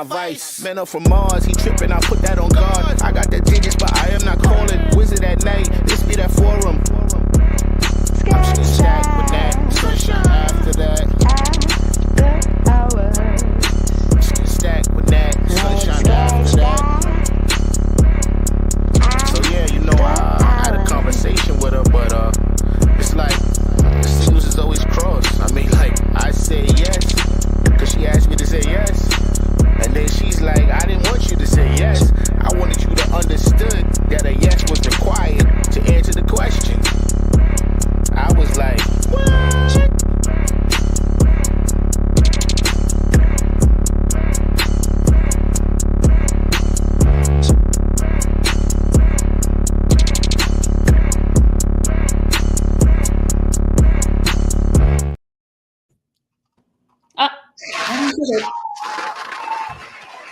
my vice. Man up from Mars, he tripping, I put that on guard. I got the digits, but I am not calling. Wizard at night, this be that forum. I'm still stacked with that. Sunshine after that. Still stacked with that. Sunshine after that. So yeah, you know, I had a conversation with her, but it's like the signals is always crossed. I mean, like, I say yes, cause she asked me to say yes. And then she's like, I didn't want you to say yes. I wanted you to understood that a yes was required to answer the question. I was like, what?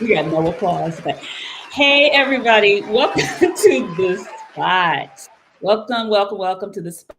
We got no applause. But hey, everybody, welcome to the spot. Welcome to the spot,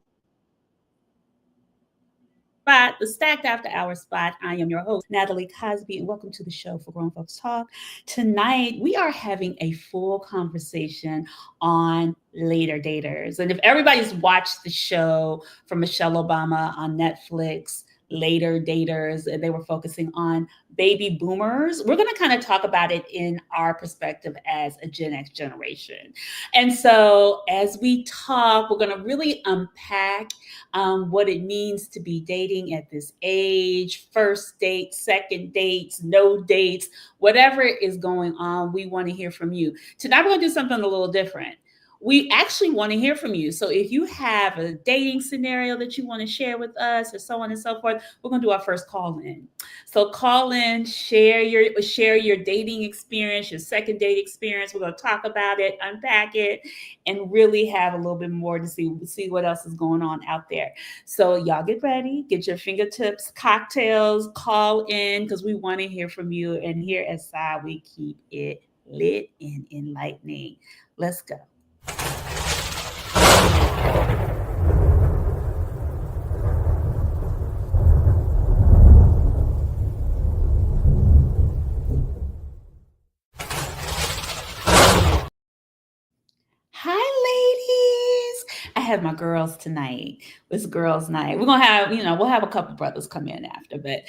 the Stacked After Hours spot. I am your host, Natalie Cosby, and welcome to the show for Grown Folks Talk. Tonight, we are having a full conversation on later daters. And if everybody's watched the show from Michelle Obama on Netflix, Later Daters, and they were focusing on baby boomers, we're going to kind of talk about it in our perspective as a Gen X generation. And so as we talk, we're going to really unpack what it means to be dating at this age, first dates, second dates, no dates, whatever is going on. We want to hear from you. Tonight, we're going to do something a little different. We actually want to hear from you. So if you have a dating scenario that you want to share with us or so on and so forth, we're going to do our first call in. So call in, share your dating experience, your second date experience. We're going to talk about it, unpack it, and really have a little bit more to see what else is going on out there. So y'all get ready, get your fingertips, cocktails, call in, because we want to hear from you. And here at SI, we keep it lit and enlightening. Let's go. Hi, ladies. I have my girls tonight. It's girls' night. We're gonna have, we'll have a couple brothers come in after, but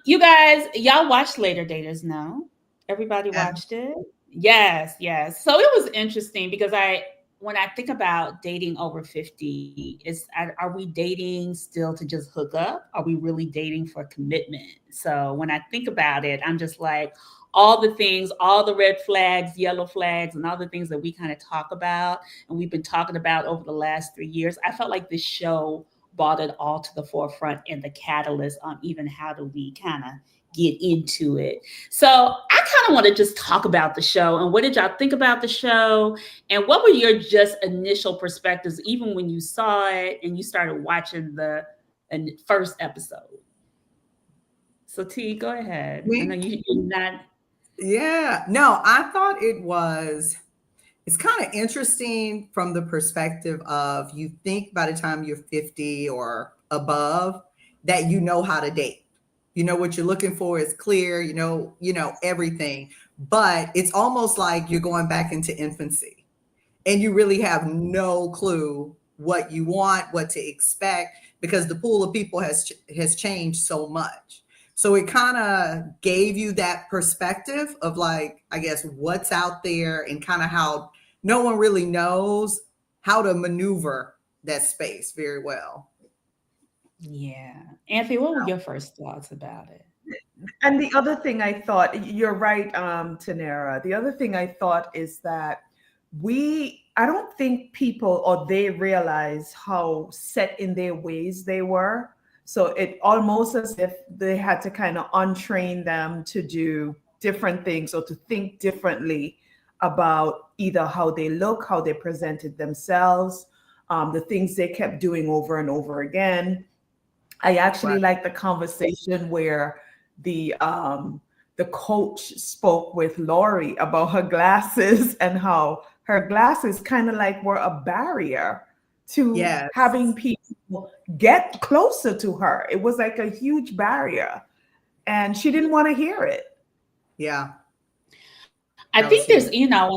you guys, y'all watched Later Daters, no? Everybody watched it? Yes. So it was interesting because when I think about dating over 50, are we dating still to just hook up? Are we really dating for commitment? So when I think about it, I'm just like, all the things, all the red flags, yellow flags, and all the things that we kind of talk about and we've been talking about over the last 3 years, I felt like this show brought it all to the forefront and the catalyst on even how do we kind of get into it. So I kind of want to just talk about the show and what did y'all think about the show and what were your just initial perspectives even when you saw it and you started watching the first episode. So T, go ahead. I know you're not. Yeah, no, I thought it's kind of interesting from the perspective of you think by the time you're 50 or above that you know how to date. You know what you're looking for is clear, you know everything, but it's almost like you're going back into infancy and you really have no clue what you want, what to expect, because the pool of people has changed so much. So it kind of gave you that perspective of like, I guess, what's out there and kind of how no one really knows how to maneuver that space very well. Yeah. Anthony, what were your first thoughts about it? And the other thing I thought, you're right, Tanera. The other thing I thought is that I don't think people or they realize how set in their ways they were. So it almost as if they had to kind of untrain them to do different things or to think differently about either how they look, how they presented themselves, the things they kept doing over and over again. I actually like the conversation where the coach spoke with Lori about her glasses and how her glasses kind of like were a barrier to having people get closer to her. It was like a huge barrier and she didn't want to hear it. Yeah. I That was think there's, huge. you know,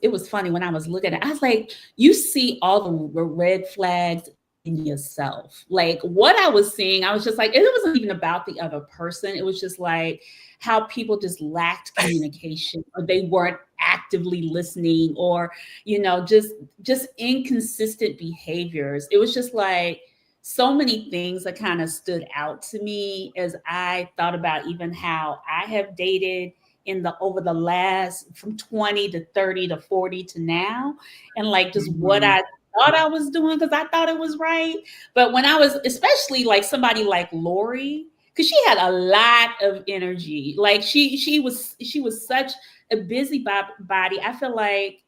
it was funny when I was looking at it, I was like, you see all the red flags in yourself. Like what I was seeing, I was just like, it wasn't even about the other person. It was just like how people just lacked communication, or they weren't actively listening, or, you know, just inconsistent behaviors. It was just like so many things that kind of stood out to me as I thought about even how I have dated in the over the last from 20 to 30 to 40 to now, and like just what Mhm. I thought I was doing because I thought it was right. But when I was, especially like somebody like Lori, because she had a lot of energy. Like she was such a busy body. I feel like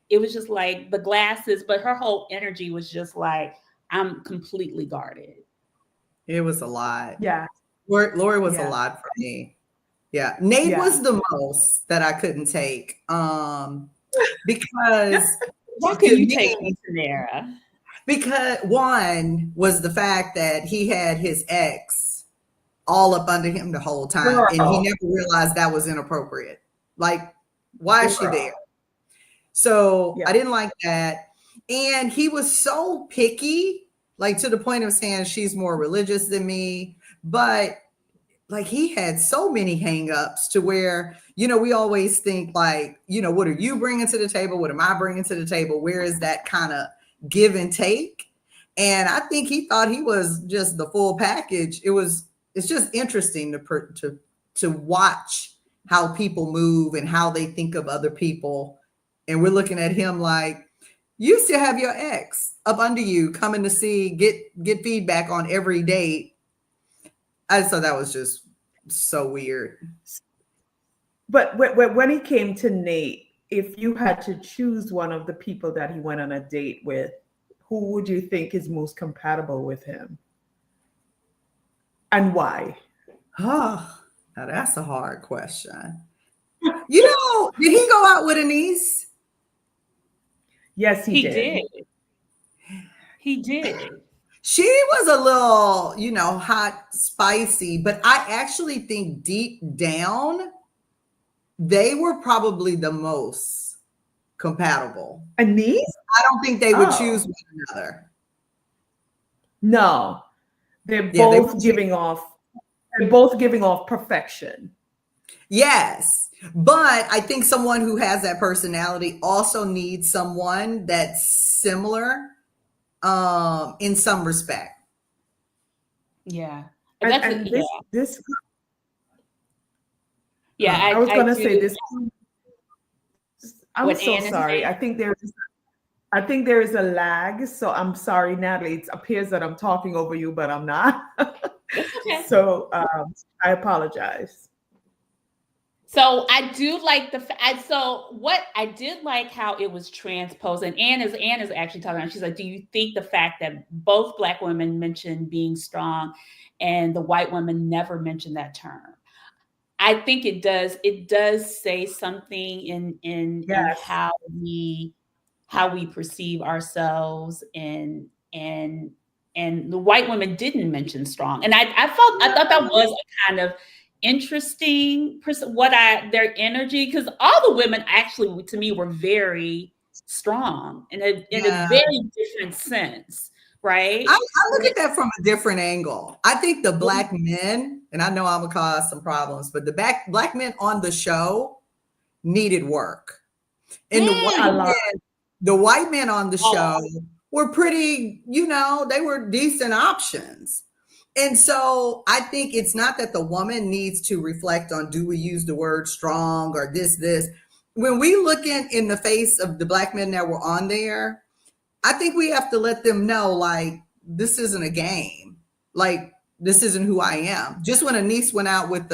it was just like the glasses, but her whole energy was just like, I'm completely guarded. It was a lot. Yeah. Lori was a Yeah. lot for me. Yeah. Nate Yeah. was the most that I couldn't take. Because Why to couldn't you take me, me, Tanera? because one was the fact that he had his ex all up under him the whole time, and he Girl. never realized that was inappropriate. Like, why is she Girl. there? So I Yeah. didn't like that. And he was so picky, like to the point of saying she's more religious than me. But like he had so many hangups to where, you know, we always think like, you know, what are you bringing to the table? What am I bringing to the table? Where is that kind of give and take? And I think he thought he was just the full package. It's just interesting to watch how people move and how they think of other people. And we're looking at him like, you still have your ex up under you coming to see, get feedback on every date. I just thought that was just so weird. But when he came to Nate, if you had to choose one of the people that he went on a date with, who would you think is most compatible with him? And why? Oh, now that's a hard question. You know, did he go out with Anise? Yes, he He did. did. He did. She was a little, you know, hot, spicy, but I actually think deep down, they were probably the most compatible. Anise? I don't think they would choose Oh, one another. no. They're Yeah, they would both giving off, they're both giving off perfection. yes. But I think someone who has that personality also needs someone that's similar in some respect. Yeah. And That's and yeah. this Yeah, Huh. I was I gonna say do. this. I'm What so Ann is sorry. saying. I think there is a lag. So I'm sorry, Natalie. It appears that I'm talking over you, but I'm not. It's okay. So I apologize. So I do like so what I did like how it was transposed, and Ann is actually talking about. She's like, do you think the fact that both Black women mentioned being strong, and the white women never mentioned that term? I think it does. It does say something in Yes. how we perceive ourselves, and the white women didn't mention strong, and I thought that was a kind of interesting what their energy, because all the women actually to me were very strong in a Yeah. very different sense, right? I look at that from a different angle. I think the Black men, and I know I'm gonna cause some problems, but the Black men on the show needed work. And A lot. the white men on the Oh, show were pretty, you know, they were decent options. And so I think it's not that the woman needs to reflect on, do we use the word strong or this. When we look in the face of the Black men that were on there, I think we have to let them know, like, this isn't a game. Like, this isn't who I am. Just when Anise went out with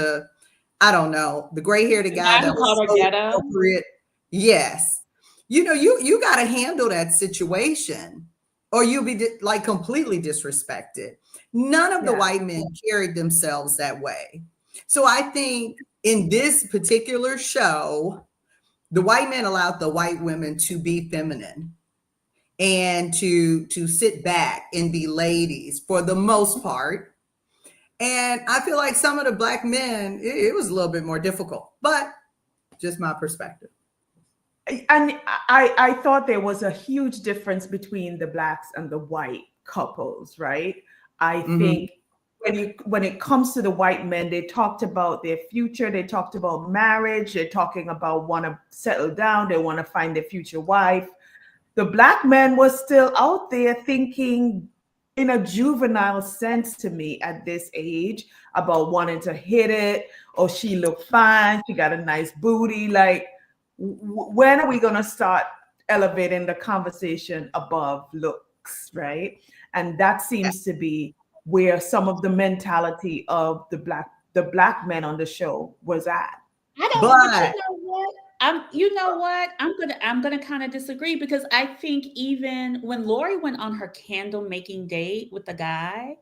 I don't know, the gray-haired the guy guy that who was called her so ghetto. appropriate. Yes. You know, you got to handle that situation or you'll be like completely disrespected. None of the Yeah. white men carried themselves that way. So I think in this particular show, the white men allowed the white women to be feminine and to sit back and be ladies for the most part. And I feel like some of the black men, it was a little bit more difficult, but just my perspective. And I thought there was a huge difference between the blacks and the white couples, right? I think when it comes to the white men, they talked about their future, they talked about marriage, they're talking about want to settle down, they want to find their future wife. The black man was still out there thinking in a juvenile sense to me at this age about wanting to hit it. Oh, she looked fine, she got a nice booty. Like, when are we going to start elevating the conversation above looks, right? And that seems to be where some of the mentality of the black men on the show was at. I don't. But you know what? I'm gonna kind of disagree, because I think even when Lori went on her candle making date with the guy,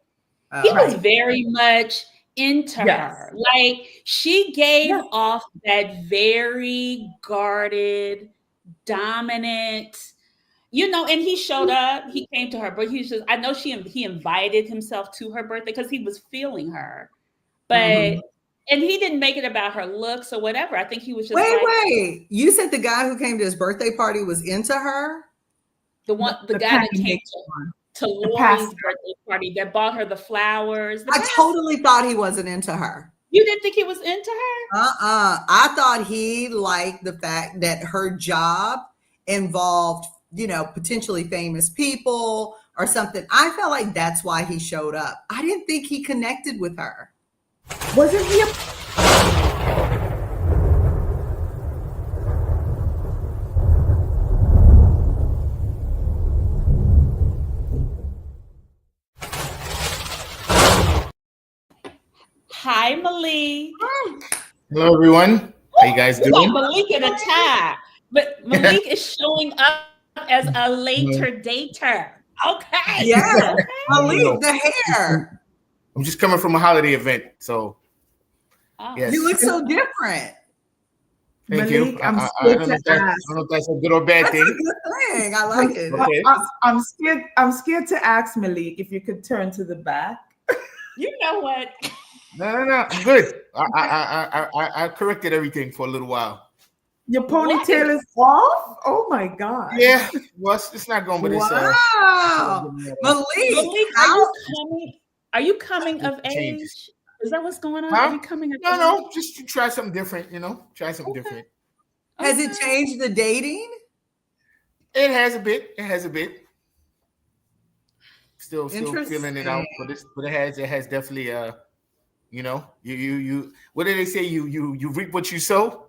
he was very much into her. Like, she gave off that very guarded, dominant, and he showed up, he came to her, but I know he invited himself to her birthday because he was feeling her, but and he didn't make it about her looks or whatever. I think he was just wait. You said the guy who came to his birthday party was into her? The guy that came to Lori's birthday party, that bought her the flowers. I totally thought he wasn't into her. You didn't think he was into her? I thought he liked the fact that her job involved, potentially famous people or something. I felt like that's why he showed up. I didn't think he connected with her. Wasn't he Hi, Malik. Hello, everyone. How you guys doing? Got Malik in a tie, but Malik is showing up as a later dater. Okay. Yeah. Malik, the hair. I'm just coming from a holiday event, so yes. You look so different. Thank you. I don't know if that's a good or bad thing. That's a good thing. I like it. Okay. I'm scared to ask Malik if you could turn to the back. You know what? No. I'm good. I corrected everything for a little while. Your ponytail is off? Oh my God. Yeah. Well, it's not going with this. Wow. Malik, are you coming of age? Is that what's going on? Huh? Are you coming of age? No, just to try something different, Try something different. Has it changed the dating? It has a bit. Still feeling it out, but it has definitely you what do they say? You reap what you sow.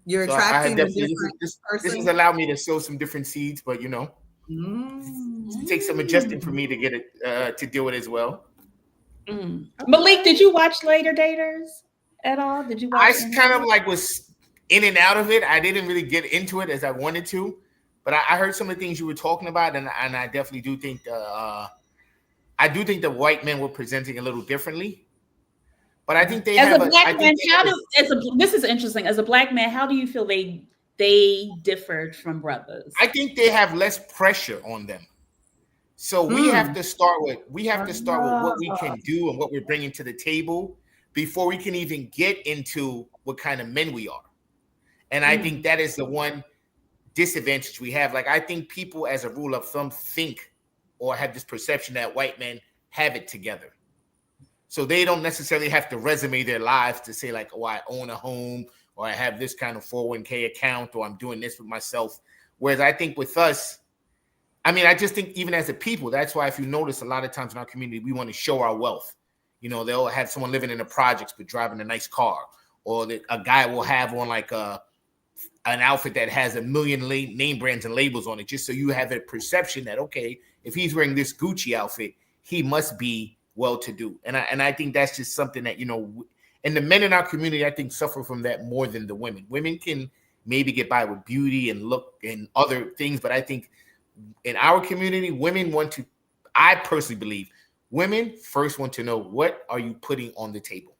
You're attracting a different person. This has allowed me to sow some different seeds, but it takes some adjusting for me to get it to deal with it as well. Malik, did you watch Later Daters at all? Did you watch? I kind of was in and out of it. I didn't really get into it as I wanted to, but I heard some of the things you were talking about, and I definitely do think the white men were presenting a little differently. But I think they as have a black man. This is interesting. As a black man, how do you feel they differed from brothers? I think they have less pressure on them. So we have to start with what we can do and what we're bringing to the table before we can even get into what kind of men we are. And I think that is the one disadvantage we have. Like, I think people as a rule of thumb think or have this perception that white men have it together. So they don't necessarily have to resume their lives to say like, oh, I own a home, or I have this kind of 401k account, or I'm doing this with myself. Whereas I think with us, I just think even as a people, that's why if you notice a lot of times in our community, we want to show our wealth. They'll have someone living in the projects but driving a nice car, or that a guy will have on like an outfit that has 1 million name brands and labels on it, just so you have a perception that, okay, if he's wearing this Gucci outfit, he must be well-to-do. And I think that's just something that, and the men in our community, I think, suffer from that more than the women. Women can maybe get by with beauty and look and other things, but I think in our community, I personally believe women first want to know, what are you putting on the table?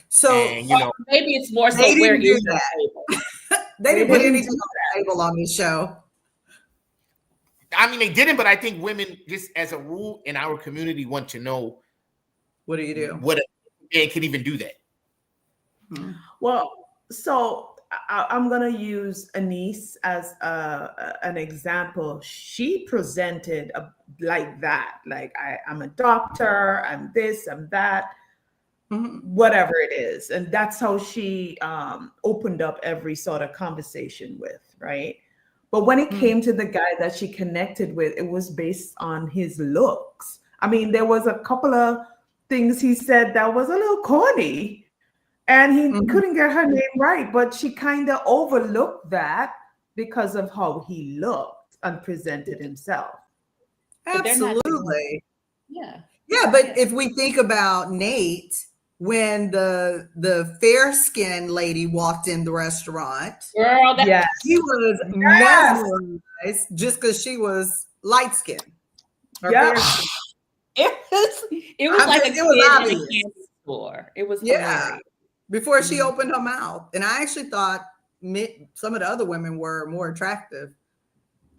So maybe it's more so where is the table. They didn't put anything on the table on this show. They didn't, but I think women, just as a rule in our community, want to know What do you do? What a man can even do that? Well, so I'm going to use Anise as an example. She presented like that. Like, I'm a doctor, I'm this, I'm that, whatever it is. And that's how she opened up every sort of conversation with, right? But when it came to the guy that she connected with, it was based on his looks. I mean, there was a couple of things he said that was a little corny, and he couldn't get her name right, but she kind of overlooked that because of how he looked and presented himself. Absolutely. Yeah. Yeah, but if we think about Nate, when the fair-skinned lady walked in the restaurant, Girl, that he was mesmerized just because she was light-skinned. it was like a kid in a candy store. It was hilarious. Before she opened her mouth. And I actually thought some of the other women were more attractive.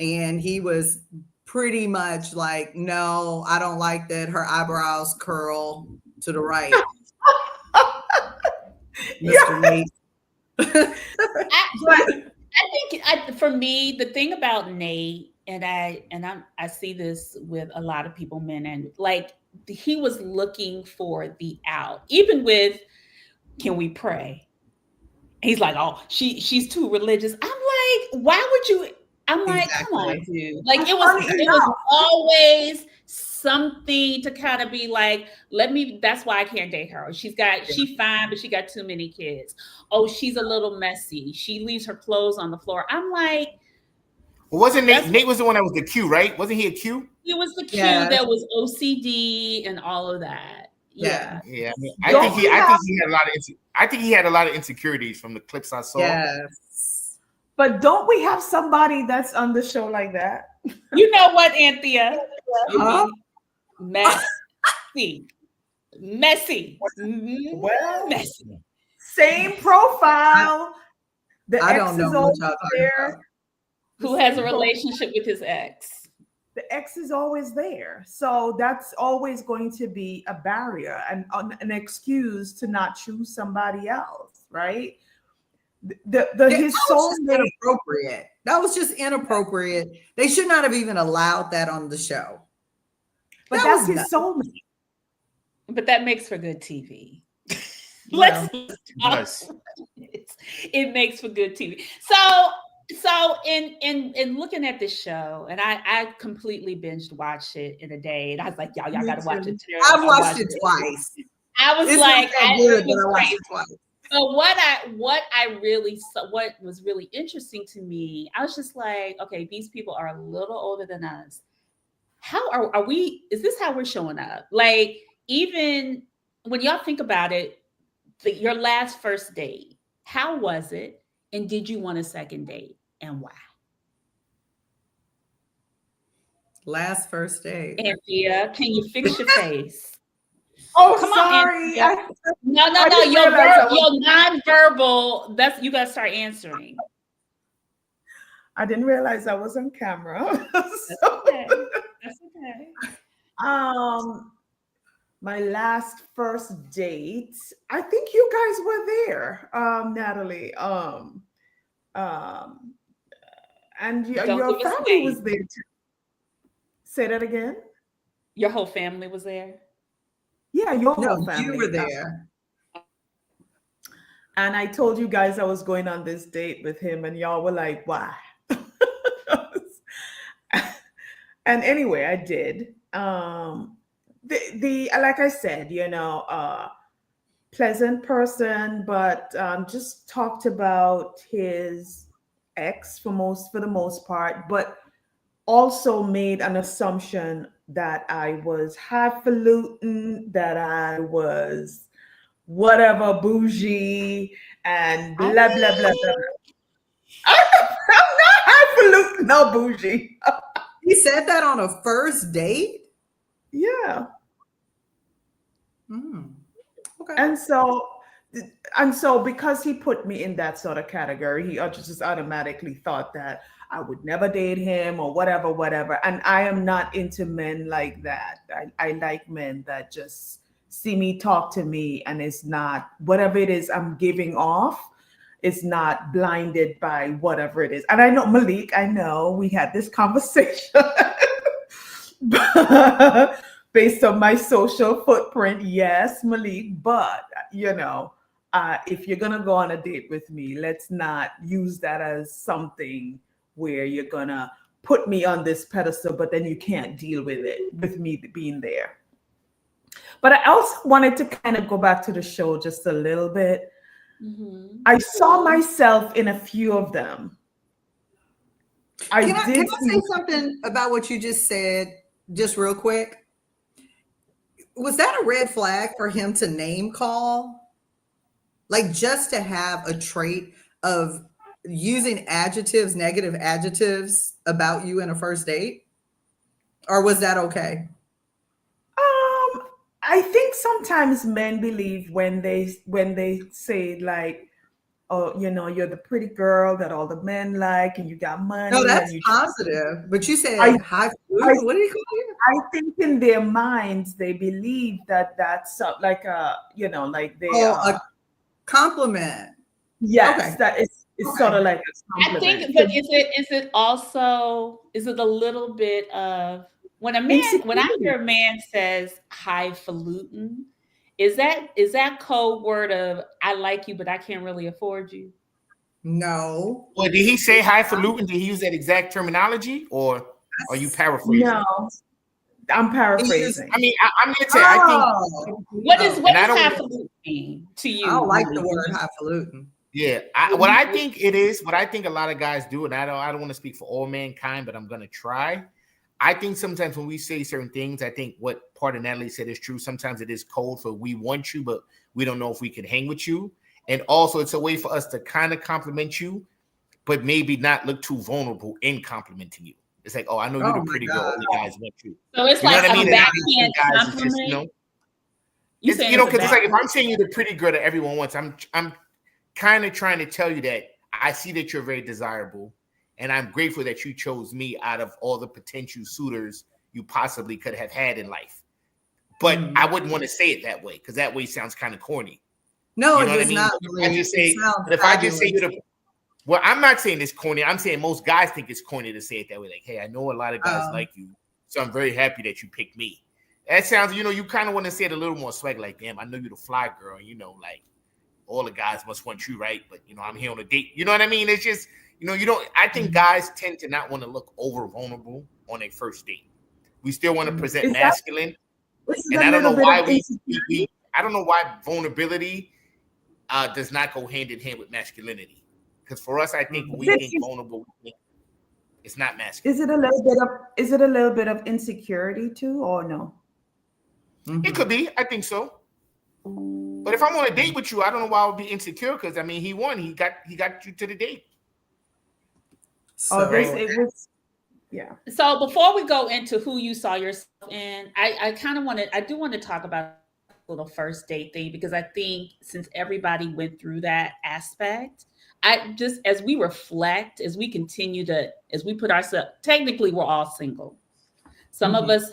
And he was pretty much like, no, I don't like that her eyebrows curl to the right. Mr. Nate. I think for me, the thing about Nate, and I see this with a lot of people, men, and like he was looking for the out, even with "Can we pray?" He's like, "Oh, she's too religious." I'm like, "Why would you?" I'm like, "Come on, dude!" Like it was always something to kind of be like, that's why I can't date her. She's fine, but she got too many kids. Oh, she's a little messy. She leaves her clothes on the floor. I'm like, well, wasn't Nate was the one that was the Q, right? Wasn't he a Q? He was the Q. There was OCD and all of that. Yeah. I think he had a lot of insecurities from the clips I saw. Yes. But don't we have somebody that's on the show like that? You know what, Anthea? Messy. Well, messy. Same profile. The I ex don't know is what always y'all talking there. about. Who has a relationship with his ex? The ex is always there. So that's always going to be a barrier and an excuse to not choose somebody else, right? His soulmate. Inappropriate. That was just inappropriate. They should not have even allowed that on the show. But that's his soulmate. But that makes for good TV. It makes for good TV. So in looking at this show, and I completely binged watched it in a day, and I was like, y'all got to watch it today. I've watched it twice. I was it's like, I watched it twice. But what was really interesting to me, I was just like, okay, these people are a little older than us. How are we? Is this how we're showing up? Like, even when y'all think about it, your last first date, how was it? And did you want a second date? And why? Last first date. Anthea, can you fix your face? Oh, come sorry. On, no. Your nonverbal. That's you gotta start answering. I didn't realize I was on camera. That's okay. That's okay. My last first date, I think you guys were there, Natalie. And your family was there too. Say that again. Your whole family was there? Yeah, your whole family. You were there. And I told you guys I was going on this date with him, and y'all were like, why? And anyway, I did. Like I said, pleasant person, but just talked about his ex for the most part, but also made an assumption that I was highfalutin, that I was whatever bougie, and blah blah blah blah. I'm not highfalutin, no bougie. He said that on a first date? Yeah. Okay. And so because he put me in that sort of category, he just automatically thought that I would never date him or whatever. And I am not into men like that. I like men that just see me, talk to me, and it's not whatever it is I'm giving off. It's not blinded by whatever it is. And I know, Malik, I know we had this conversation based on my social footprint. Yes, Malik, but if you're gonna go on a date with me, let's not use that as something where you're gonna put me on this pedestal, but then you can't deal with it, with me being there. But I also wanted to kind of go back to the show just a little bit. Mm-hmm. I saw myself in a few of them. Can I say something about what you just said, just real quick? Was that a red flag for him to name call? Like, just to have a trait of using adjectives, negative adjectives about you in a first date? Or was that okay? I think sometimes men believe when they say like, oh, you're the pretty girl that all the men like, and you got money. No, that's and positive. But you said high food. What do you call it? I think in their minds they believe that that's like a, like they a compliment. Yes, okay. That it's okay. Sort of like a compliment. I think, but is it a little bit of when I hear a man says highfalutin, is that code word of I like you, but I can't really afford you? No. Well, did he say highfalutin? Did he use that exact terminology, or are you paraphrasing? No, I'm paraphrasing. I mean, I'm going to say, I think. What does highfalutin mean to you? I don't like the word highfalutin. Yeah, what I think it is, what I think a lot of guys do, and I don't want to speak for all mankind, but I'm going to try. I think sometimes when we say certain things, I think what part of Natalie said is true. Sometimes it is code for we want you, but we don't know if we can hang with you. And also it's a way for us to kind of compliment you, but maybe not look too vulnerable in complimenting you. It's like, oh, I know you're the pretty girl. All the guys want you. So it's like a backhand compliment. Because it's like if I'm saying you're the pretty girl that everyone wants, I'm kind of trying to tell you that I see that you're very desirable, and I'm grateful that you chose me out of all the potential suitors you possibly could have had in life. But I wouldn't want to say it that way because that way sounds kind of corny. No, you know it does not. If I just say you're the well, I'm not saying it's corny. I'm saying most guys think it's corny to say it that way. Like, hey, I know a lot of guys like you, so I'm very happy that you picked me. That sounds, you kind of want to say it a little more swag, like, damn, I know you're the fly girl, like all the guys must want you, right? But I'm here on a date. You know what I mean? It's just, I think guys tend to not want to look over vulnerable on a first date. We still want to present masculine. And I don't know why I don't know why vulnerability does not go hand in hand with masculinity. Because for us, I think when we think vulnerable, it's not masculine. Is it a little bit of insecurity too, or no? It could be. I think so. But if I'm on a date with you, I don't know why I would be insecure. Because he won. He got you to the date. So before we go into who you saw yourself in, I do want to talk about a little first date thing, because I think since everybody went through that aspect, as we reflect, as we continue as we put ourselves, technically we're all single. Some of us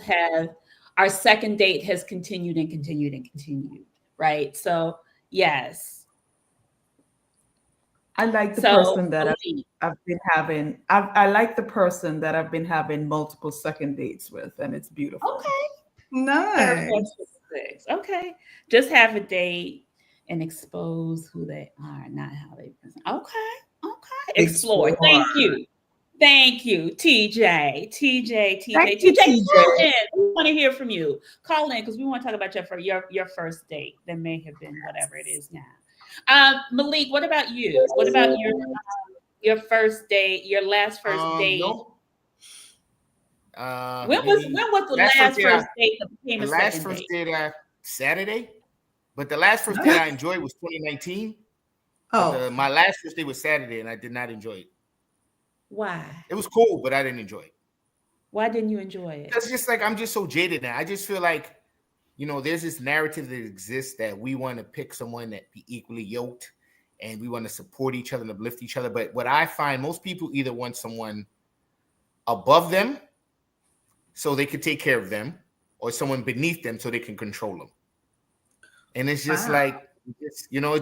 our second date has continued and continued and continued, right? So yes. I like the person that I've been having. I like the person that I've been having multiple second dates with, and it's beautiful. Okay. Nice. Okay. Just have a date and expose who they are, not how they present. Okay. Explore. Thank you, TJ. Call in. We want to hear from you. Call in because we want to talk about your first date that may have been whatever it is now. Malik, what about you? What about your first date? Your last first date? No. When was the last first date that became a second date? The last first date Saturday, but the last first date I enjoyed was 2019. My last first date was Saturday, and I did not enjoy it. Why? It was cool, but I didn't enjoy it. Why didn't you enjoy it? It's just like I'm just so jaded now. I just feel like, there's this narrative that exists that we want to pick someone that be equally yoked, and we want to support each other and uplift each other. But what I find, most people either want someone above them so they can take care of them, or someone beneath them so they can control them. And it's just Wow. like,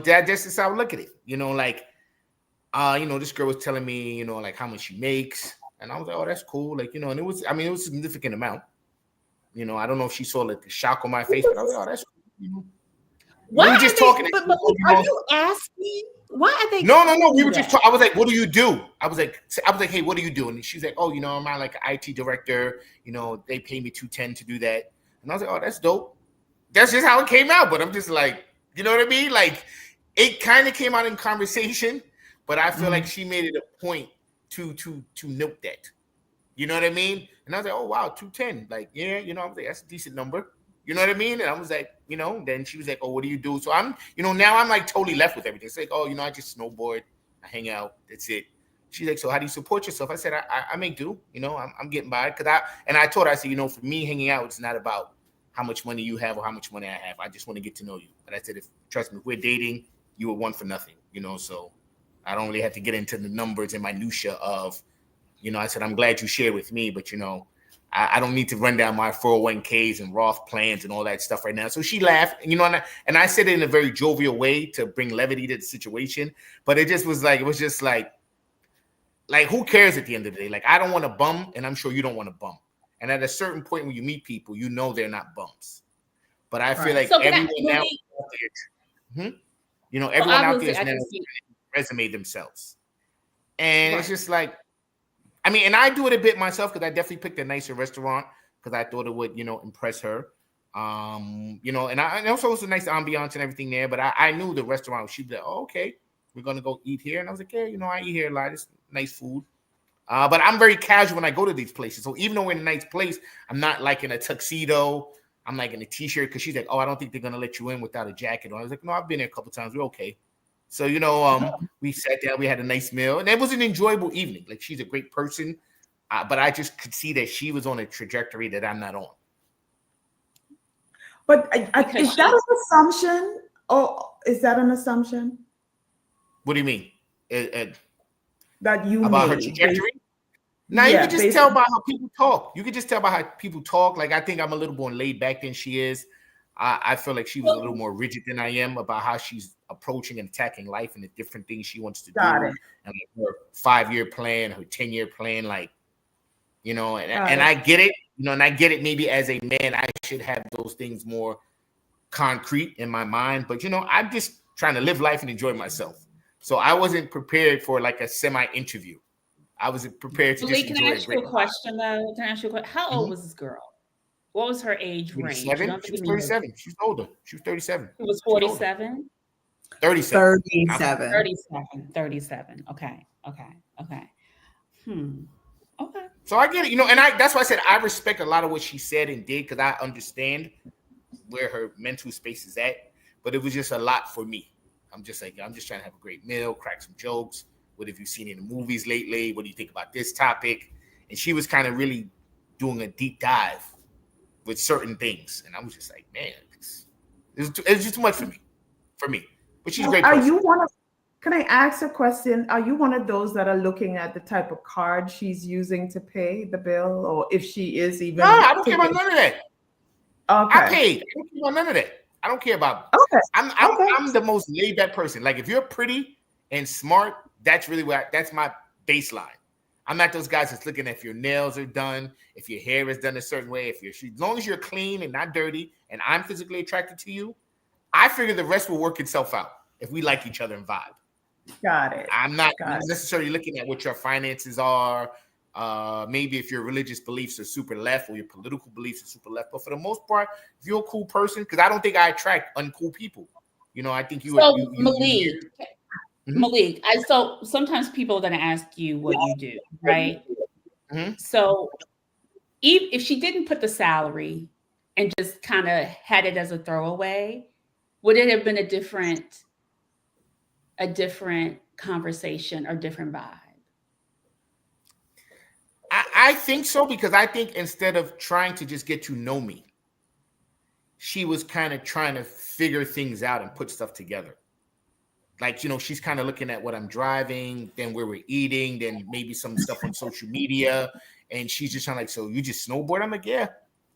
that just is how I look at it. Like, this girl was telling me, like how much she makes. And I was like, oh, that's cool. Like, and it was a significant amount. I don't know if she saw like the shock on my face, but I was like, oh, that's cool. Why we were are just they, talking. but are you asking? Why are they? No. We were just. I was like, "What do you do?" I was like, "Hey, what do you do?" And she's like, "Oh, I'm like an IT director. They pay me $210 to do that." And I was like, "Oh, that's dope." That's just how it came out. But I'm just like, you know what I mean? Like, it kind of came out in conversation, but I feel like she made it a point to note that. You know what I mean? And I was like, "Oh wow, 210. Like, yeah, I was like, that's a decent number." You know what I mean? And I was like, then she was like, "Oh, what do you do?" So I'm, now I'm like totally left with everything. It's like, "Oh, I just snowboard, I hang out, that's it." She's like, "So how do you support yourself?" I said, I make do, I'm getting by. I told her, I said, for me, hanging out, it's not about how much money you have or how much money I have. I just want to get to know you. But I said, trust me, if we're dating, you are one for nothing, so I don't really have to get into the numbers and minutia of, I said, I'm glad you shared with me, but I don't need to run down my 401ks and Roth plans and all that stuff right now. So she laughed, and I said it in a very jovial way to bring levity to the situation. But it was just like, who cares at the end of the day? Like, I don't want to bum, and I'm sure you don't want to bum. And at a certain point when you meet people, they're not bums. But I feel like everyone now, everyone out there is now resume themselves. And it's just like, and I do it a bit myself because I definitely picked a nicer restaurant because I thought it would, impress her. And also it's a nice ambiance and everything there. But I knew the restaurant. She'd be like, "Oh, okay, we're gonna go eat here." And I was like, "Yeah, I eat here a lot. It's nice food." But I'm very casual when I go to these places. So even though we're in a nice place, I'm not like in a tuxedo. I'm like in a t-shirt because she's like, "Oh, I don't think they're gonna let you in without a jacket on." I was like, "No, I've been there a couple times. We're okay." So, we sat down, we had a nice meal, and it was an enjoyable evening. Like, she's a great person, but I just could see that she was on a trajectory that I'm not on. But is that an assumption? Or is that an assumption? What do you mean? That you about her trajectory? Now, you can just tell by how people talk. You can just tell by how people talk. Like, I think I'm a little more laid back than she is. I feel like she was a little more rigid than I am about how she's approaching and attacking life and the different things she wants to do. And like her 5-year plan, her 10-year plan, like, and I get it, and I get it. Maybe as a man, I should have those things more concrete in my mind. But, I'm just trying to live life and enjoy myself. So I wasn't prepared for like a semi-interview. I was prepared to just enjoy. Can I ask you a question, though? Can I ask you a question? How old was this girl? What was her age range? She was 37. She was older. She was 37. It was 47? 37. 37. Okay. Okay. So I get it, and that's why I said I respect a lot of what she said and did because I understand where her mental space is at. But it was just a lot for me. I'm just trying to have a great meal, crack some jokes. What have you seen in the movies lately? What do you think about this topic? And she was kind of really doing a deep dive with certain things. And I was just like, man, it's just too much for me. But she's a great person. Can I ask a question? Are you one of those that are looking at the type of card she's using to pay the bill? Or if she is even... No, I don't care about none of that. Okay. I paid. I don't care about none of that. I don't care about... Okay. I'm the most laid back person. Like, if you're pretty and smart, that's really that's my baseline. I'm not those guys that's looking at if your nails are done, if your hair is done a certain way, as long as you're clean and not dirty, and I'm physically attracted to you, I figure the rest will work itself out if we like each other and vibe. Got it. I'm not necessarily looking at what your finances are. Maybe if your religious beliefs are super left or your political beliefs are super left. But for the most part, if you're a cool person, because I don't think I attract uncool people. I think you. So Malik, so sometimes people are going to ask you what you do, right? Mm-hmm. So if she didn't put the salary and just kind of had it as a throwaway, would it have been a different conversation or different vibe? I think so, because I think instead of trying to just get to know me, she was kind of trying to figure things out and put stuff together. Like, she's kind of looking at what I'm driving, then where we're eating, then maybe some stuff on social media. And she's just trying so you just snowboard? I'm like, yeah,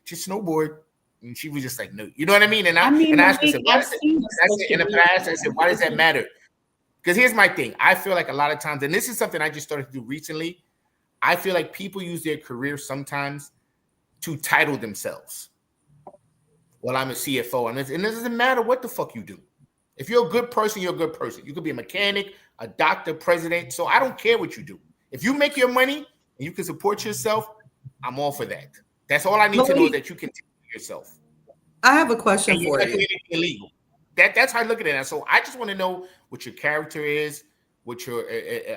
just snowboard. And she was just like, no, you know what I mean? And I asked her, I said, why does it? I said, in the past, I said, why does that matter? Because here's my thing. I feel like a lot of times, and this is something I just started to do recently, I feel like people use their career sometimes to title themselves. Well, I'm a CFO, and it doesn't matter what the fuck you do. If you're a good person, you're a good person. You could be a mechanic, a doctor, president. So I don't care what you do. If you make your money and you can support yourself, I'm all for that. That's all I need to know, that you can take care of yourself. I have a question for you. Illegal. That's how I look at it. So I just want to know what your character is, what your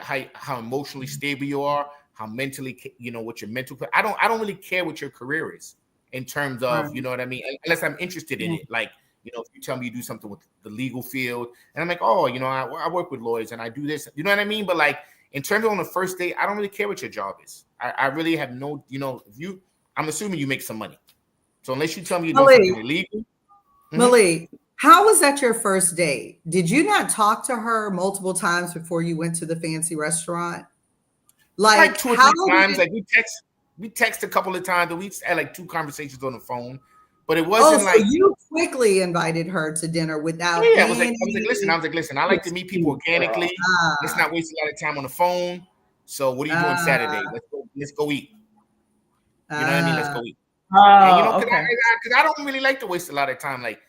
how emotionally stable you are, how mentally, what your mental. I don't really care what your career is in terms of, you know what I mean, unless I'm interested in it. Like, if you tell me you do something with the legal field, and I'm like, oh, I work with lawyers and I do this. You know what I mean? But like in terms of on the first date, I don't really care what your job is. I really have no, I'm assuming you make some money. So unless you tell me you do something illegal. Malik, how was that your first date? Did you not talk to her multiple times before you went to the fancy restaurant? Like 2 or 3 times. Like we text a couple of times, and we had like 2 conversations on the phone. But it wasn't so you quickly invited her to dinner without. Yeah, I was like, listen. I like to meet people organically. Let's not waste a lot of time on the phone. So what are you doing Saturday? Let's go eat. You know what I mean? Let's go eat. Because I don't really like to waste a lot of time like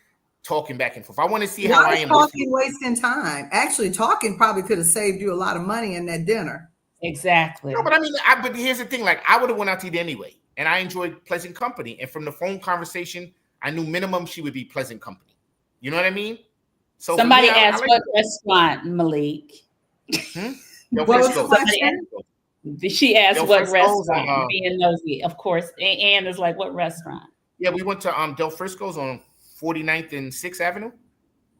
talking back and forth. I want to see how I am. Talking, wasting time. Actually, talking probably could have saved you a lot of money in that dinner. Exactly. No, but I mean, but here's the thing: like, I would have went out to eat anyway, and I enjoyed pleasant company. And from the phone conversation, I knew minimum she would be pleasant company. You know what I mean? So somebody asked what restaurant, Malik. She asked what restaurant. Being nosy, of course. Ann is like, what restaurant? Yeah, we went to Del Frisco's on 49th and 6th Avenue.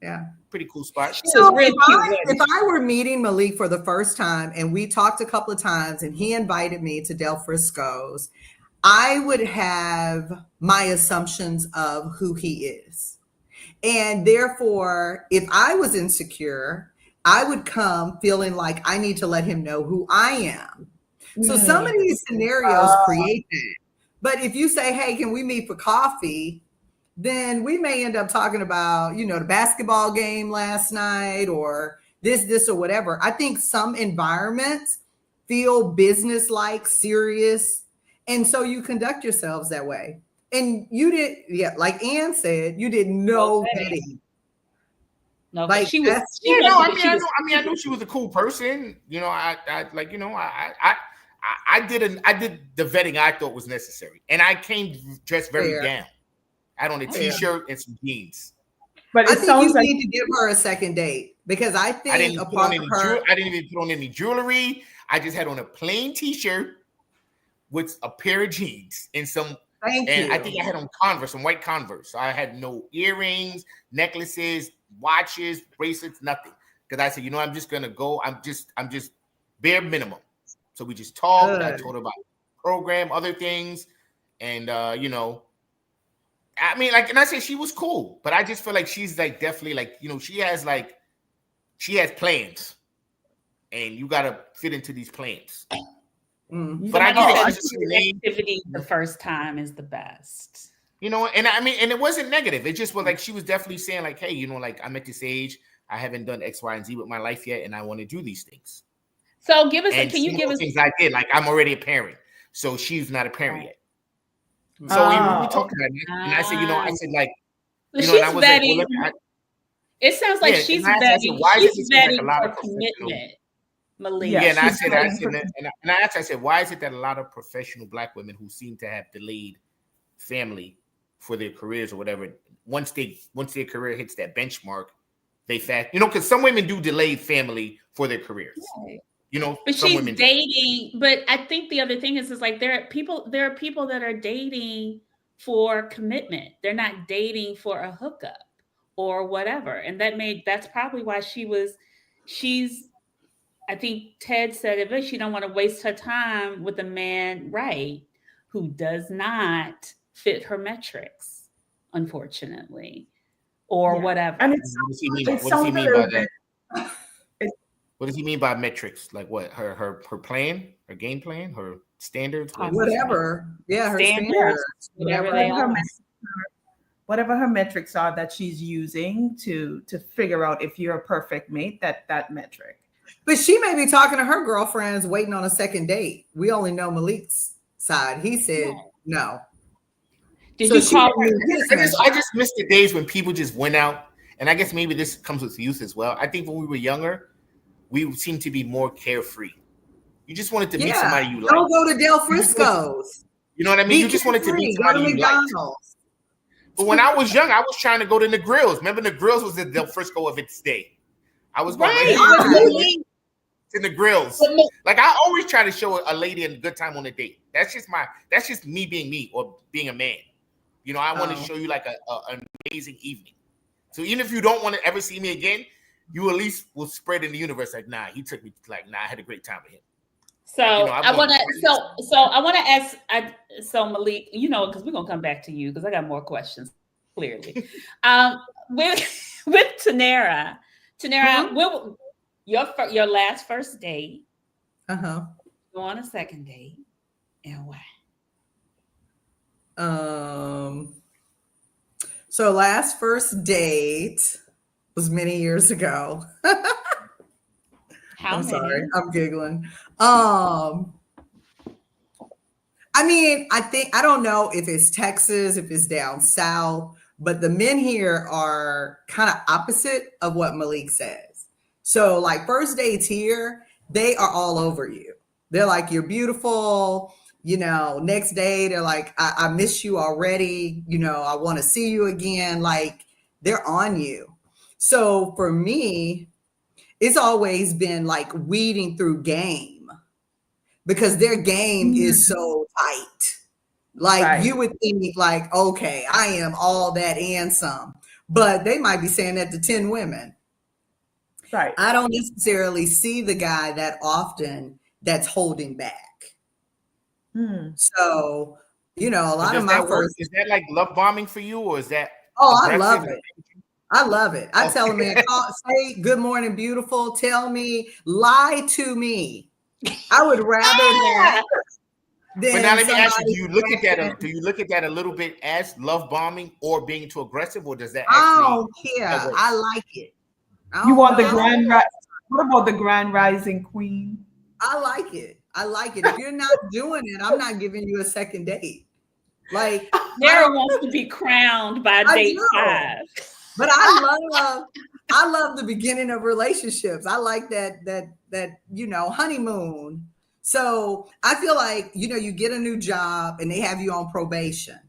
Yeah. Pretty cool spot. So if I were meeting Malik for the first time and we talked a couple of times and he invited me to Del Frisco's, I would have my assumptions of who he is. And therefore, if I was insecure, I would come feeling like I need to let him know who I am. So some of these scenarios create that. But if you say, hey, can we meet for coffee? Then we may end up talking about, the basketball game last night or this or whatever. I think some environments feel business-like, serious. And so you conduct yourselves that way. And you did, like Ann said, you did no vetting. No, like she was. I knew she was a cool person. I did the vetting I thought was necessary, and I came dressed very down. I had on a t-shirt and some jeans. But I think you need to give her a second date because I think I didn't even put on any jewelry. I just had on a plain t-shirt with a pair of jeans and some. I think I had on Converse, some white Converse. So I had no earrings, necklaces, watches, bracelets, nothing. Because I said, I'm just gonna go. I'm just bare minimum. So we just talked. Good. I told her about the program, other things, and I mean, like, and I said she was cool, but I just feel like she's like definitely like, she has plans, and you gotta fit into these plans. But I get it. Activity the first time is the best. And I mean, and it wasn't negative. It just was like she was definitely saying like, hey, like I'm at this age, I haven't done X, Y, and Z with my life yet, and I want to do these things. So can you give us things I did? Like I'm already a parent, so she's not a parent yet. So we talked about it, and I said, I said like, she's vetting. It sounds like she's vetting. She's vetting for commitment. Malik. Yeah, and I said, why is it that a lot of professional Black women who seem to have delayed family for their careers or whatever, once their career hits that benchmark, they fast, because some women do delay family for their careers. Right. But she's dating. But I think the other thing is like there are people that are dating for commitment. They're not dating for a hookup or whatever. And that's probably why she's I think Ted said it, but she don't want to waste her time with a man, right, who does not fit her metrics, unfortunately, or whatever. And what does he mean by that? What does he mean by metrics? Like what? Her plan, her game plan, her standards, whatever. Yeah, her standards, whatever they are. whatever her metrics are that she's using to figure out if you're a perfect mate, that metric. But she may be talking to her girlfriends waiting on a second date. We only know Malik's side. He said no. Did you call her? I just miss the days when people just went out. And I guess maybe this comes with youth as well. I think when we were younger, we seemed to be more carefree. You just wanted to meet somebody you like. Don't go to Del Frisco's. You know what I mean? You just wanted to meet somebody you liked. But when I was young, I was trying to go to the grills. Remember, the grills was the Del Frisco of its day. I was going in the grills. Like, I always try to show a lady a good time on a date. That's just me being me or being a man. You know, I want to show you like an amazing evening. So even if you don't want to ever see me again, you at least will spread in the universe like, nah, he took me, like, nah, I had a great time with him. So I want to ask, Malik, you know, because we're gonna come back to you because I got more questions. Clearly, with Tanera, your last first date, go on a second date, and why? So last first date was many years ago. I'm sorry, I'm giggling. I mean, I don't know if it's Texas, if it's down south, but the men here are kind of opposite of what Malik says. So like first dates here, they are all over you. They're like, you're beautiful. You know, next day they're like, I miss you already. You know, I want to see you again. Like they're on you. So for me, it's always been like weeding through game because their game is so tight. Like you would think like, okay, I am all that and some, but they might be saying that to 10 women. Right. I don't necessarily see the guy that often that's holding back. So, you know, a lot of my first. Is that like love bombing for you, or is that? Oh, I love it. I love it. I tell a man, say good morning, beautiful. Tell me, lie to me. I would rather that. But now let me ask you: Do you look at that a little bit as love bombing or being too aggressive, or does that? I don't care. I like it. You want the grand? What about the grand rising queen? I like it. I like it. If you're not doing it, I'm not giving you a second date. Like Sarah wants to be crowned by date 5. But I love the beginning of relationships. I like that you know, honeymoon. So I feel like, you know, you get a new job and they have you on probation.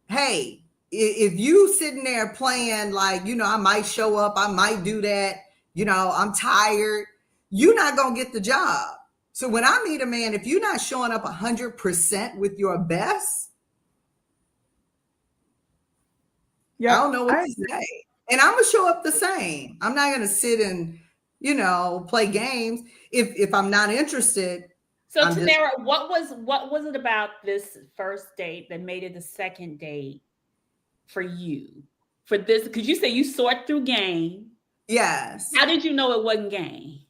Hey, if you sitting there playing like, you know, I might show up, I might do that, you know, I'm tired, you're not gonna get the job. So when I meet a man, if you're not showing up 100% with your best, I don't know what to say. And I'm gonna show up the same. I'm not gonna sit and, you know, play games if I'm not interested. So Tanera, what was it about this first date that made it the second date for you? For this, because you say you sort through game. Yes. How did you know it wasn't game?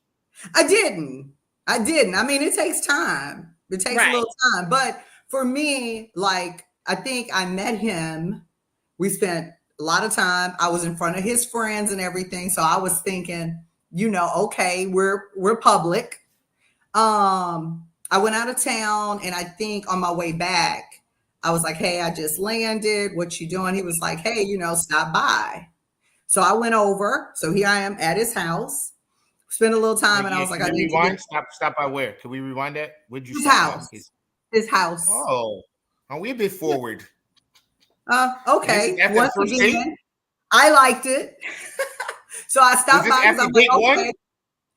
I didn't. I mean, it takes time. It takes a little time. But for me, like, I think I met him. We spent a lot of time. I was in front of his friends and everything. So I was thinking, you know, okay, we're public. I went out of town, and I think on my way back, I was like, hey, I just landed. What you doing? He was like, hey, you know, stop by. So I went over. So here I am at his house. Spent a little time, and I was like, I need to rewind. Stop by where? Can we rewind that? Where'd you his house? His house. Oh, are we a bit forward? Okay. Once again, I liked it. So I stopped by because I'm like, okay,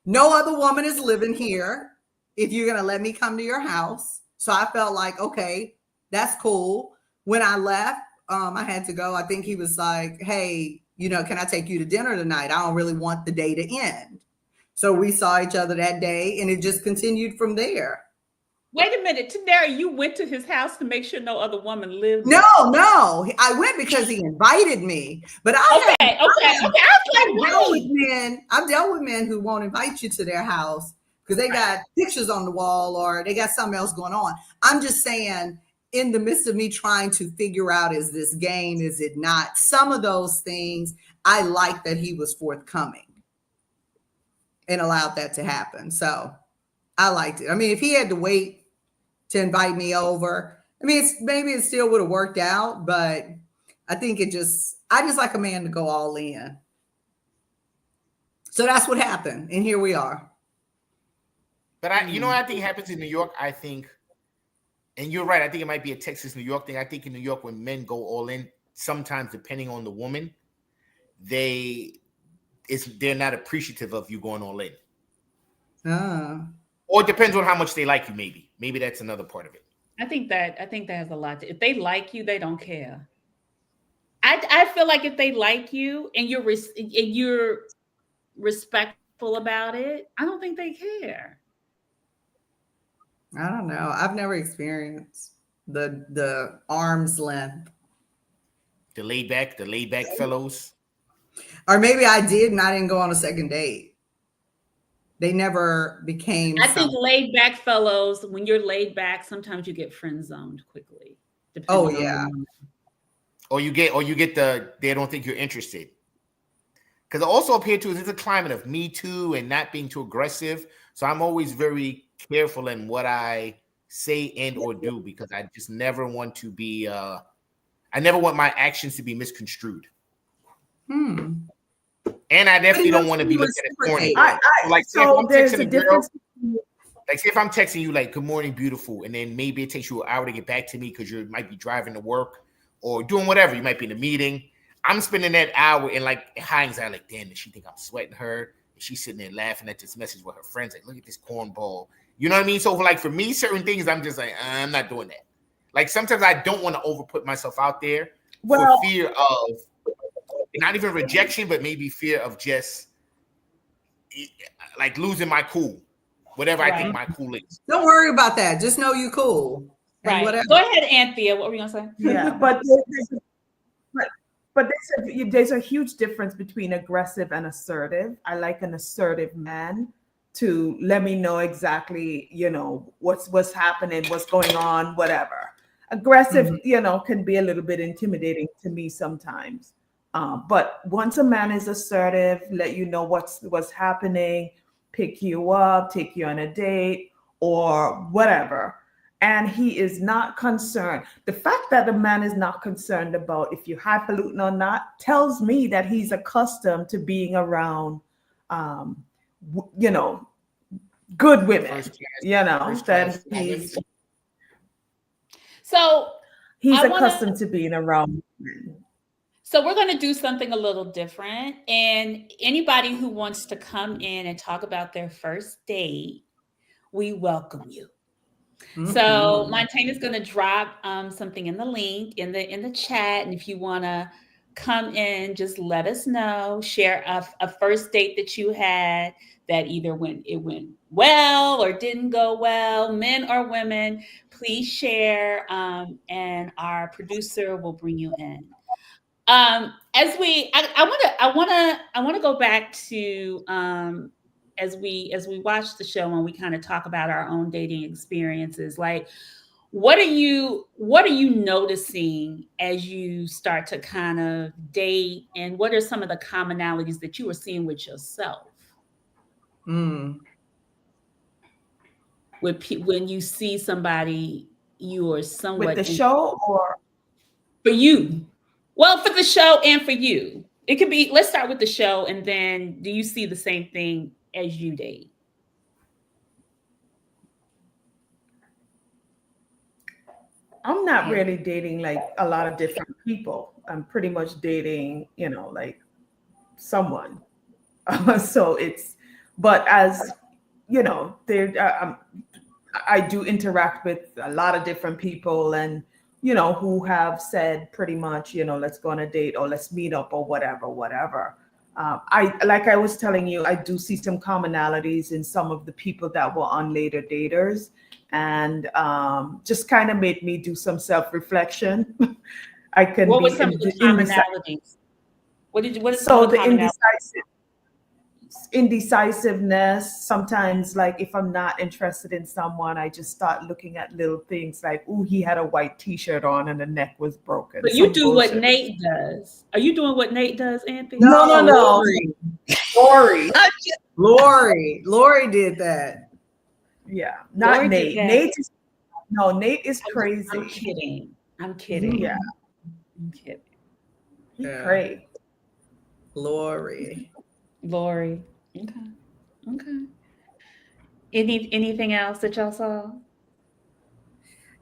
no other woman is living here. If you're gonna let me come to your house. So I felt like, okay, that's cool. When I left, I had to go. I think he was like, hey, you know, can I take you to dinner tonight? I don't really want the day to end. So we saw each other that day, and it just continued from there. Wait a minute, Tanera, you went to his house to make sure no other woman lived there? No, I went because he invited me. But I've dealt with men who won't invite you to their house because they got pictures on the wall or they got something else going on. I'm just saying, in the midst of me trying to figure out, is this game, is it not? Some of those things, I like that he was forthcoming and allowed that to happen. So I liked it. I mean, if he had to wait to invite me over, I mean, maybe it still would have worked out, but I think I just like a man to go all in. So that's what happened. And here we are. But I think happens in New York, I think, and you're right, I think it might be a Texas, New York thing. I think in New York, when men go all in, sometimes depending on the woman, they're not appreciative of you going all in. Or it depends on how much they like you, maybe. Maybe that's another part of it. I think that has a lot if they like you, they don't care. I feel like if they like you and you're respectful about it, I don't think they care. I don't know. I've never experienced the arm's length. The laid back fellows. Or maybe I did and I didn't go on a second date. They never became. I think laid back fellows, when you're laid back, sometimes you get friend zoned quickly. Oh yeah. Or you get they don't think you're interested. Because also up here too, there's a climate of Me Too and not being too aggressive. So I'm always very careful in what I say and or do, because I just never want to be I never want my actions to be misconstrued. And I definitely don't want to be looked at as corny. Say if I'm texting you like, good morning, beautiful, and then maybe it takes you an hour to get back to me because you might be driving to work or doing whatever. You might be in a meeting. I'm spending that hour in like high anxiety, like, damn, does she think I'm sweating her? And she's sitting there laughing at this message with her friends, like, look at this cornball. You know what I mean? So for me, certain things, I'm just like, I'm not doing that. Like sometimes I don't want to overput myself out there for fear of not even rejection, but maybe fear of just like losing my cool, whatever I think my cool is. Don't worry about that. Just know you cool. Right. Go ahead, Anthea. What were you gonna say? Yeah, but there's a huge difference between aggressive and assertive. I like an assertive man to let me know exactly, what's happening, what's going on, whatever. Aggressive, can be a little bit intimidating to me sometimes. But once a man is assertive, let you know what's happening, pick you up, take you on a date or whatever. And he is not concerned. The fact that a man is not concerned about if you're highfalutin or not tells me that he's accustomed to being around, good women, that he's accustomed to being around women. So we're going to do something a little different. And anybody who wants to come in and talk about their first date, we welcome you. Mm-hmm. So Montana's going to drop something in the link in the chat. And if you want to come in, just let us know. Share a first date that you had that either went well or didn't go well, men or women. Please share, and our producer will bring you in. I want to go back to as we watch the show and we kind of talk about our own dating experiences. Like, what are you noticing as you start to kind of date, and what are some of the commonalities that you are seeing with yourself? When you see somebody you are somewhat with the show, or for you. Well, for the show and for you. It could be, let's start with the show, and then do you see the same thing as you date? I'm not really dating like a lot of different people. I'm pretty much dating, like someone. So but as I do interact with a lot of different people, and who have said pretty much, let's go on a date or let's meet up or whatever. Like I was telling you, I do see some commonalities in some of the people that were on Later Daters, and just kind of made me do some self-reflection. What were some of the commonalities? What is so the indecisive? indecisiveness. Sometimes, like if I'm not interested in someone, I just start looking at little things like, "Ooh, he had a white T-shirt on and the neck was broken." But you do what Nate does. Are you doing what Nate does, Anthony? No. Lori did that. Yeah, not Lori Nate. Nate is crazy. I'm kidding. Yeah, I'm kidding. He crazy. Lori. Okay. Anything else that y'all saw?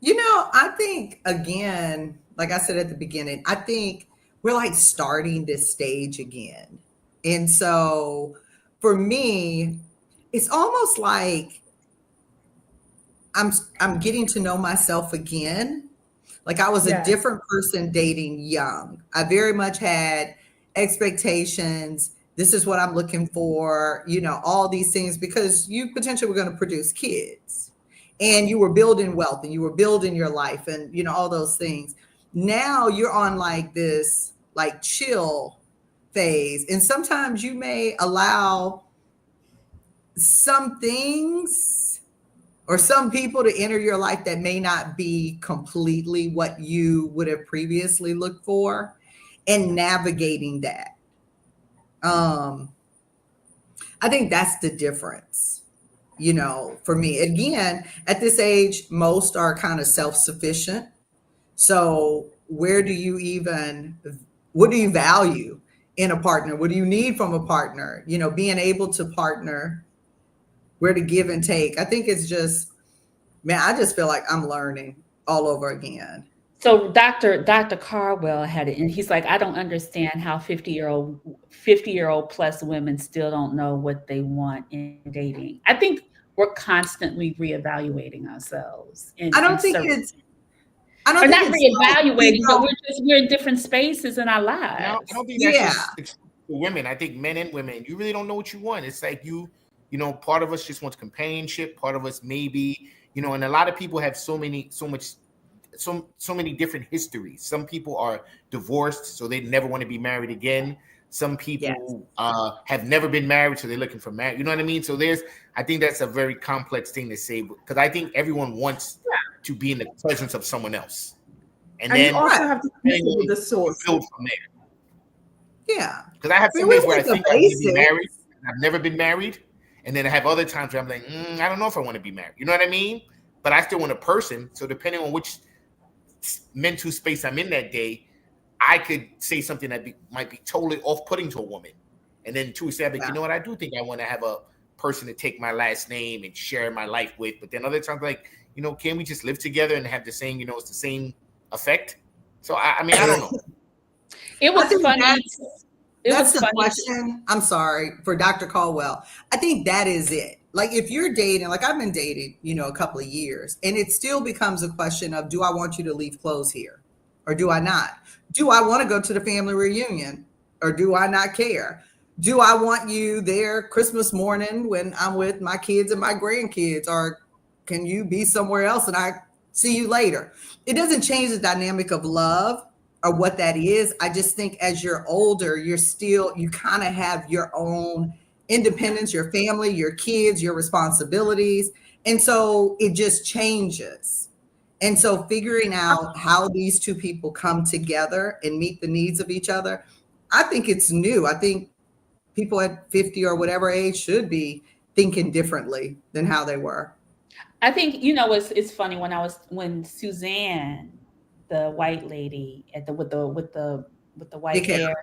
I think, again, like I said at the beginning, I think we're like starting this stage again. And so for me, it's almost like I'm getting to know myself again. Like I was a different person dating young. I very much had expectations. This is what I'm looking for, all these things, because you potentially were going to produce kids and you were building wealth and you were building your life and, all those things. Now you're on like this, like chill phase. And sometimes you may allow some things or some people to enter your life that may not be completely what you would have previously looked for, and navigating that. I think that's the difference, for me. Again, at this age, most are kind of self-sufficient. So what do you value in a partner? What do you need from a partner? Being able to partner, where to give and take. I think it's just, man, I just feel like I'm learning all over again. So Dr. Carwell had it, and he's like, I don't understand how 50-year-old plus women still don't know what they want in dating. I think we're constantly reevaluating ourselves. I don't think it's reevaluating, but we're in different spaces in our lives. No, I don't think that's just for women. I think men and women, you really don't know what you want. It's like part of us just wants companionship. Part of us maybe, and a lot of people have so many different histories. Some people are divorced, so they never want to be married again. Some people have never been married, so they're looking for marriage. You know what I mean? So I think that's a very complex thing to say, because I think everyone wants to be in the presence of someone else. And then you also have to consider the source. Build from there. Yeah. Because I have some days where I think I want to be married. I've never been married. And then I have other times where I'm like, I don't know if I want to be married. You know what I mean? But I still want a person. So depending on which mental space I'm in that day, I could say something that might be totally off-putting to a woman. And then to say, you know what, I do think I want to have a person to take my last name and share my life with. But then other times, like, can we just live together and have the same, it's the same effect? So, I don't know. It was funny. That's the question. I'm sorry, for Dr. Caldwell. I think that is it. Like if you're dating, like I've been dating, a couple of years, and it still becomes a question of, do I want you to leave clothes here or do I not? Do I want to go to the family reunion or do I not care? Do I want you there Christmas morning when I'm with my kids and my grandkids, or can you be somewhere else and I see you later? It doesn't change the dynamic of love or what that is. I just think as you're older, you kind of have your own independence, your family, your kids, your responsibilities. And so it just changes. And so figuring out how these two people come together and meet the needs of each other, I think it's new. I think people at 50 or whatever age should be thinking differently than how they were. I think, it's funny when Suzanne, the white lady with the white hair.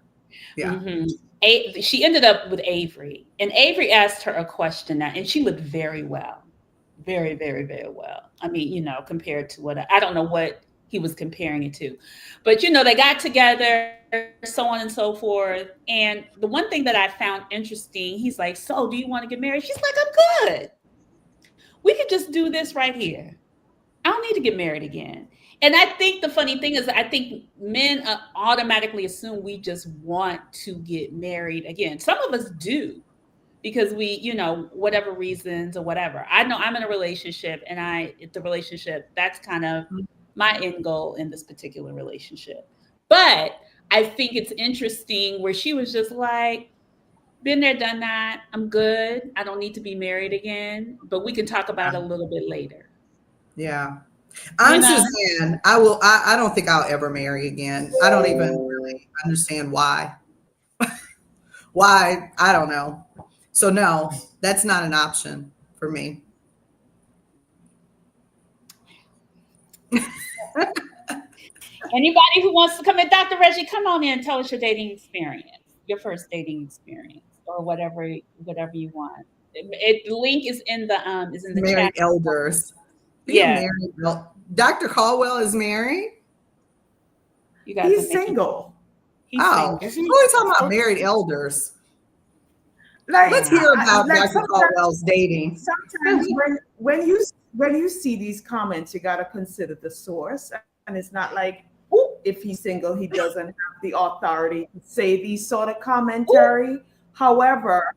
Yeah. Mm-hmm. She ended up with Avery, and Avery asked her a question and she looked very well, very, very, very well. I mean, compared to what I don't know what he was comparing it to, but they got together, so on and so forth. And the one thing that I found interesting, he's like, "So, do you want to get married?" She's like, "I'm good. We could just do this right here. I don't need to get married again." And I think the funny thing is, I think men automatically assume we just want to get married again. Some of us do, because we, whatever reasons or whatever. I know I'm in a relationship, and the relationship, that's kind of my end goal in this particular relationship. But I think it's interesting where she was just like, Been there, done that. I'm good. I don't need to be married again, but we can talk about it a little bit later. Yeah. I'm You know? Suzanne. I don't think I'll ever marry again. I don't even really understand why. Why? I don't know. So no, that's not an option for me. Anybody who wants to come in, Dr. Reggie, come on in and tell us your dating experience, your first dating experience, or whatever you want. The link is in the Married chat. elders. Yeah. Married. Dr. Caldwell is married. You guys He's single. He's Oh, single. we're talking about married elders. Like, let's hear about like Dr. Caldwell's dating. Sometimes when you see these comments, you got to consider the source, and it's not like, oh, if he's single, he doesn't have the authority to say these sort of commentary. However,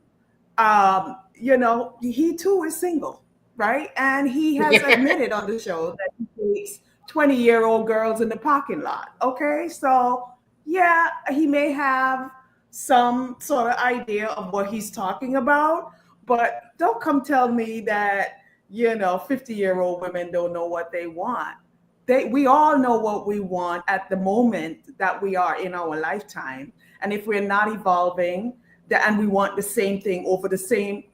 he too is single, right? And he has admitted on the show that he dates 20-year-old girls in the parking lot. Okay, so yeah, he may have some sort of idea of what he's talking about, but don't come tell me that 50-year-old women don't know what they want. We all know what we want at the moment that we are in our lifetime, and if we're not evolving and we want the same thing over the same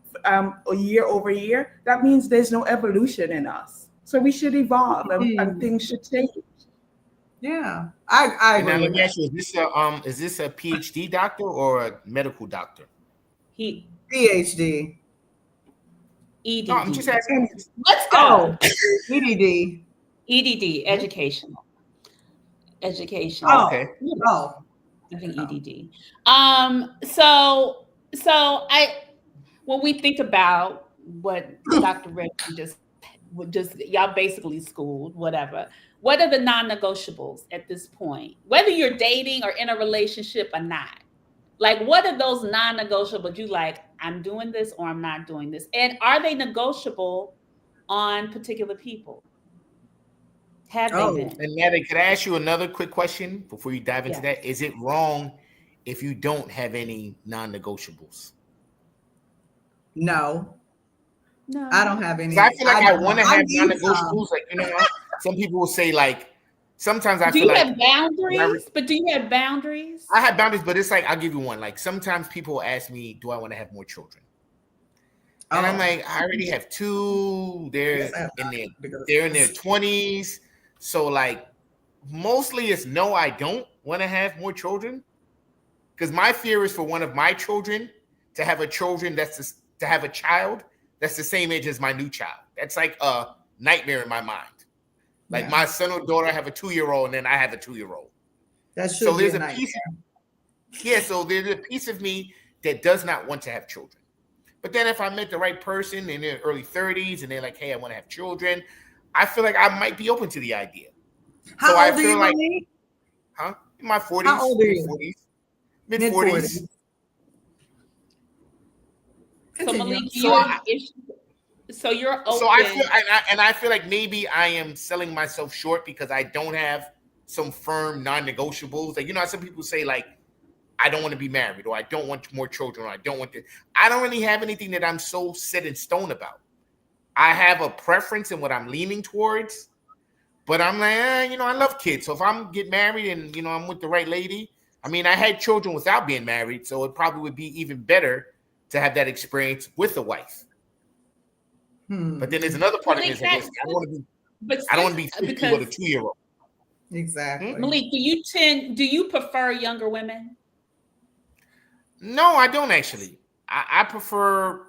year over year, that means there's no evolution in us. So we should evolve, and things should change. Yeah, I agree. Now let me ask you: is this a PhD doctor or a medical doctor? PhD. EDD. No, I'm just asking. Let's go. EDD. EDD. Educational. Oh, okay. I think EDD. So when we think about what Dr. Reggie just y'all basically schooled, whatever. What are the non-negotiables at this point? Whether you're dating or in a relationship or not. Like, what are those non-negotiables? You like, I'm doing this or I'm not doing this. And are they negotiable on particular people? Have they been? And Natalie, could I ask you another quick question before you dive into that? Is it wrong if you don't have any non-negotiables? No, I don't have any. I feel like I want to have non-negotiables. Like, some people will say, like, sometimes I feel like. Do you have boundaries? But do you have boundaries? I have boundaries, but it's like, I'll give you one. Like, sometimes people ask me, do I want to have more children? And I'm like, I already have two. They're in their 20s. So, like, mostly it's no, I don't want to have more children. Because my fear is for one of my children to have a child that's the same age as my new child. That's like a nightmare in my mind. Like my son or daughter have a 2-year-old, and then I have a 2-year-old. So there's a piece. So there's a piece of me that does not want to have children. But then if I met the right person in their early 30s and they're like, hey, I want to have children, I feel like I might be open to the idea. How old are you, like, in my 40s. How old are you? Mid-40s. So Malik, you're open. So I feel like maybe I am selling myself short because I don't have some firm non-negotiables. Like, how some people say, like, I don't want to be married, or I don't want more children, or I don't want this. I don't really have anything that I'm so set in stone about. I have a preference in what I'm leaning towards, but I'm like, I love kids. So if I'm get married and, I'm with the right lady, I mean, I had children without being married, so it probably would be even better to have that experience with a wife. But then there's another part of this. I don't want to be 50 with a 2-year-old. Exactly. Malik, do you prefer younger women? No, I don't actually. I prefer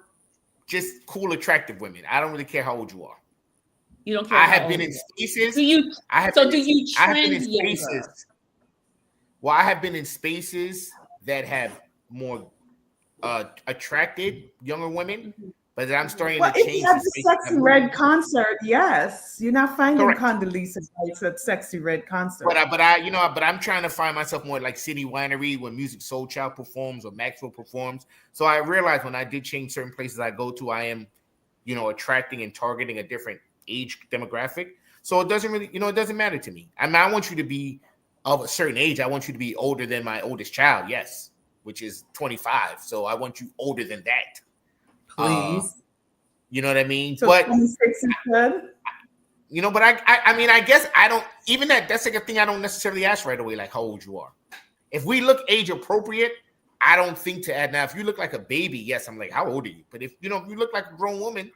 just cool, attractive women. I don't really care how old you are. You don't care. I have been in spaces. Do you trend younger? Well, I have been in spaces that have more attracted younger women, but I'm starting to change. If you have the Sexy Red concert, yes, you're not finding Condoleezza Rice at Sexy Red concert. But I'm trying to find myself more like City Winery when Music Soul Child performs or Maxwell performs. So I realized when I did change certain places I go to, I am, attracting and targeting a different age demographic. So it doesn't really, it doesn't matter to me. I mean, I want you to be of a certain age. I want you to be older than my oldest child. Yes. which is 25. So I want you older than that. Please. You know what I mean? So but 26 is good. You know, but I mean, I guess I don't even that's like a thing I don't necessarily ask right away, like how old you are. If we look age appropriate, I don't think to add. Now, if you look like a baby, yes, I'm like, how old are you? But if you look like a grown woman,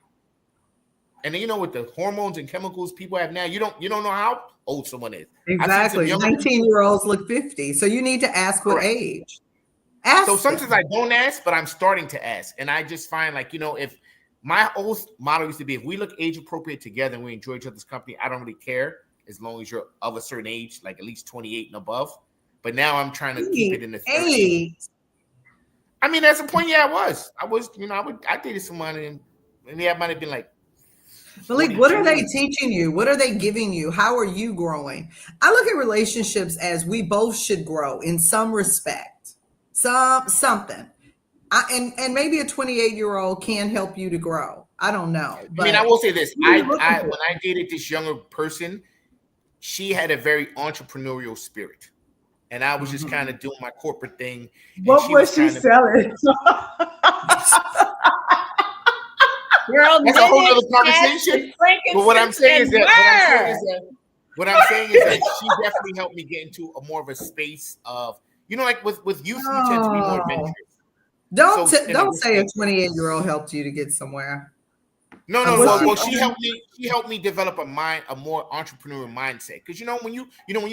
and then with the hormones and chemicals people have now, you don't know how old someone is. Exactly. 19-year-olds look 50. So you need to ask what age. So sometimes I don't ask, but I'm starting to ask. And I just find if my old motto used to be, if we look age appropriate together and we enjoy each other's company, I don't really care as long as you're of a certain age, like at least 28 and above. But now I'm trying to keep it in the 30s. I mean, at some point, yeah, I was, I dated someone and yeah, I might have been like, Malik, what are they teaching you? What are they giving you? How are you growing? I look at relationships as we both should grow in some respect, something. And maybe a 28-year-old can help you to grow. I don't know. But I mean, I will say this. When I dated this younger person, she had a very entrepreneurial spirit. And I was just kind of doing my corporate thing. What was she selling? Girl, that's a whole other conversation. But what I'm saying is that she definitely helped me get into a more of a space of, like with youth, you tend to be more adventurous. Don't say a 28-year-old helped you to get somewhere. No. Well, she helped me. She helped me develop a more entrepreneurial mindset. Because when you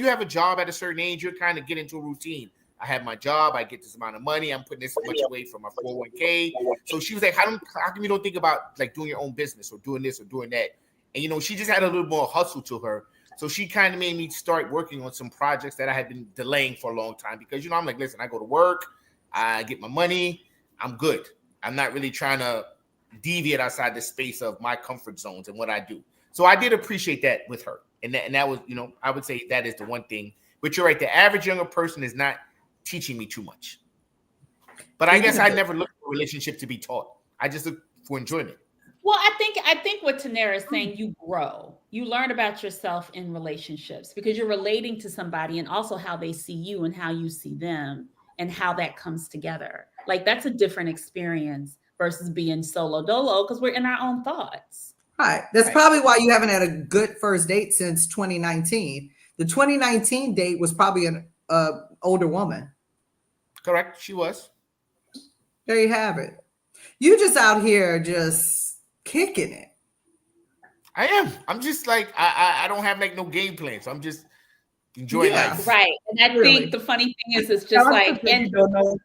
have a job at a certain age, you kind of get into a routine. I have my job. I get this amount of money. I'm putting this much away from my 401k. So she was like, how come you don't think about like doing your own business or doing this or doing that? And she just had a little more hustle to her. So she kind of made me start working on some projects that I had been delaying for a long time. Because I'm like, listen, I go to work, I get my money, I'm good. I'm not really trying to deviate outside the space of my comfort zones and what I do. So I did appreciate that with her. And that was, I would say that is the one thing. But you're right, the average younger person is not teaching me too much. But I guess I never look for a relationship to be taught. I just look for enjoyment. Well, I think what Tanera is saying, you grow. You learn about yourself in relationships because you're relating to somebody and also how they see you and how you see them and how that comes together. Like that's a different experience versus being solo dolo because we're in our own thoughts. Right. That's probably why you haven't had a good first date since 2019. The 2019 date was probably an older woman. Correct. She was. There you have it. You just out here just kicking it. I am. I'm just like, I don't have like no game plan. So I'm just enjoying life. Right. And I think the funny thing is, it's just like, and don't know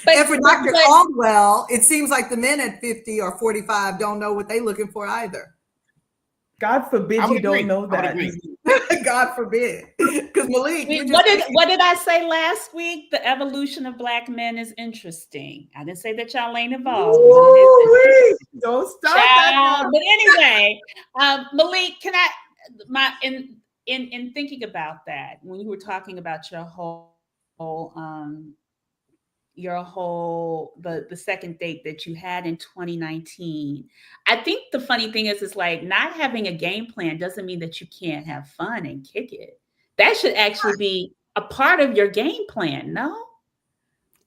and for Dr. Caldwell, it seems like the men at 50 or 45 don't know what they're looking for either. God forbid you don't know that. God forbid. Because Malik, what did I say last week? The evolution of Black men is interesting. I didn't say that y'all ain't involved. Don't stop that. But anyway, Malik, can I in thinking about that, when you were talking about your whole the second date that you had in 2019, I think the funny thing is like not having a game plan doesn't mean that you can't have fun and kick it. That should actually be a part of your game plan, no?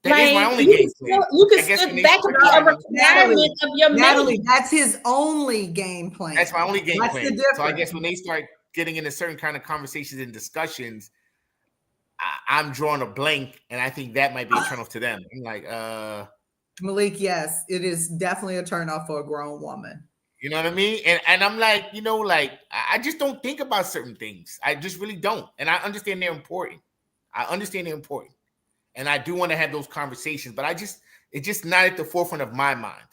That is my only game plan. You can still that could be a requirement of your Natalie, that's his only game plan. That's my only game plan. The so I guess when they start getting into certain kind of conversations and discussions, I'm drawing a blank, and I think that might be a turnoff to them. I'm like, Malik, yes, it is definitely a turnoff for a grown woman. You know what I mean? And I'm like, I just don't think about certain things. I just really don't. And I understand they're important. And I do want to have those conversations, but it's just not at the forefront of my mind.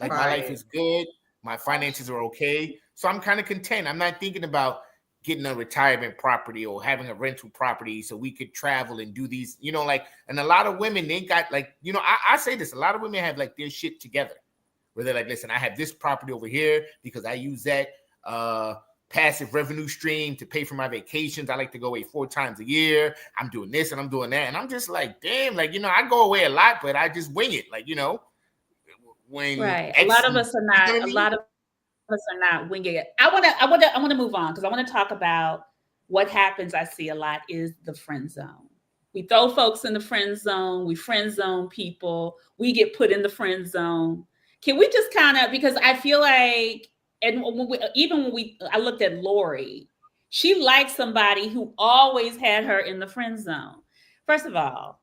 Like my life is good. My finances are okay. So I'm kind of content. I'm not thinking about getting a retirement property or having a rental property so we could travel and do these, and a lot of women, they got I say this, a lot of women have like their shit together where they're like, listen, I have this property over here because I use that passive revenue stream to pay for my vacations. I like to go away 4 times a year. I'm doing this and I'm doing that. And I'm just like, damn, I go away a lot, but I just wing it. When a lot of us are not, a lot of us are not winging it. I want to move on because I want to talk about what happens. I see a lot is the friend zone. We throw folks in the friend zone. We friend zone people. We get put in the friend zone. Can we just kind of, because I feel like, and I looked at Lori, she liked somebody who always had her in the friend zone. First of all,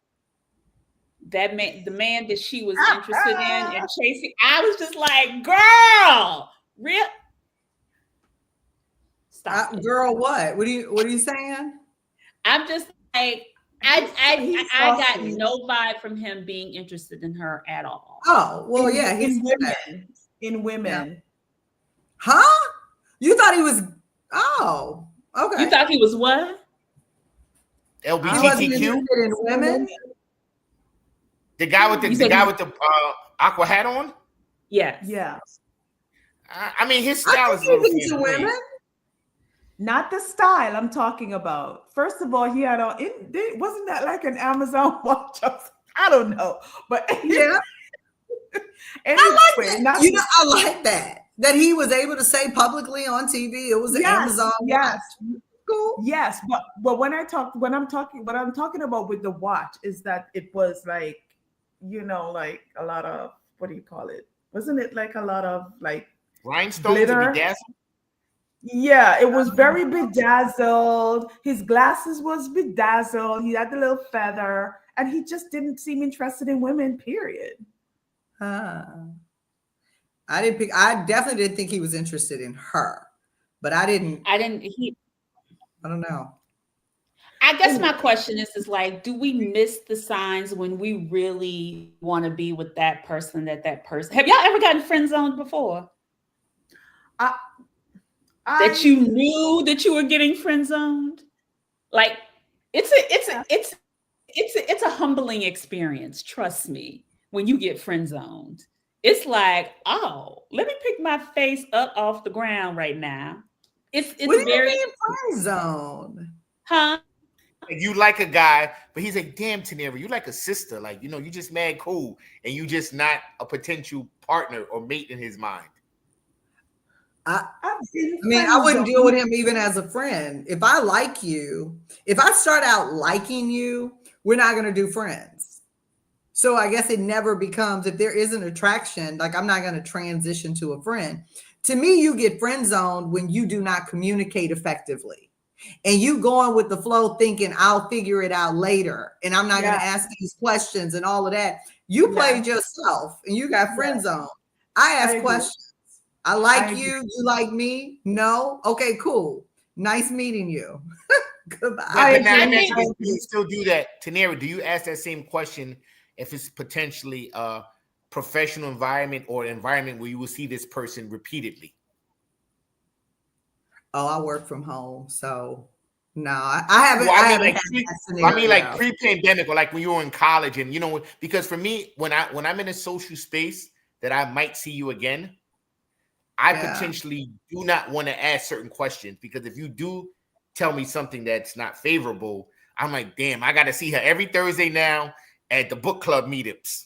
that man, the man that she was interested in and chasing, I was just like, girl, real. Stop girl, what? What are you saying? I'm just like, I got no vibe from him being interested in her at all. Oh, well, yeah, in women. In women. Yeah. Huh? You thought he was? Oh, okay. You thought he was what? LGBTQ. He wasn't interested in women. The guy with the aqua hat on. Yes. Yeah. I mean, his style is a little into women. Not the style I'm talking about. First of all, he had on. Wasn't that like an Amazon watch? I don't know, but yeah. Anyway, I like that. I like that he was able to say publicly on TV it was an Amazon watch. Cool. Yes, but what I'm talking about with the watch is that it was like, like a lot of, what do you call it? Wasn't it like a lot of like rhinestones glitter? And bedazzled? Yeah, it was very bedazzled. His glasses was bedazzled. He had the little feather, and he just didn't seem interested in women, period. I definitely didn't think he was interested in her, but I don't know. I guess my question is like, do we miss the signs when we really want to be with that person? That person. Have y'all ever gotten friend zoned before? That you knew that you were getting friend zoned? Like, it's a humbling experience. Trust me. When you get friend zoned, it's like, oh, let me pick my face up off the ground right now. It's what very do you mean friend zone, huh? You like a guy, but he's like, damn, Tanera, you like a sister. Like, you just mad cool, and you just not a potential partner or mate in his mind. I wouldn't deal with him even as a friend. If I like you, if I start out liking you, we're not going to do friends. So I guess it never becomes, if there is an attraction, like I'm not going to transition to a friend. To me, you get friend zoned when you do not communicate effectively. And you going with the flow thinking I'll figure it out later. And I'm not going to ask these questions and all of that. You played yourself and you got friend zoned. I ask questions. I like you. You like me? No? Okay, cool. Nice meeting you. Goodbye. Do you still do that? Tanera, do you ask that same question if it's potentially a professional environment or an environment where you will see this person repeatedly? Oh, I work from home, so no, I haven't. Well, I mean, like pre-pandemic, or like when you were in college, and because for me, when I'm in a social space that I might see you again, I potentially do not want to ask certain questions, because if you do tell me something that's not favorable, I'm like, damn, I got to see her every Thursday now at the book club meetups.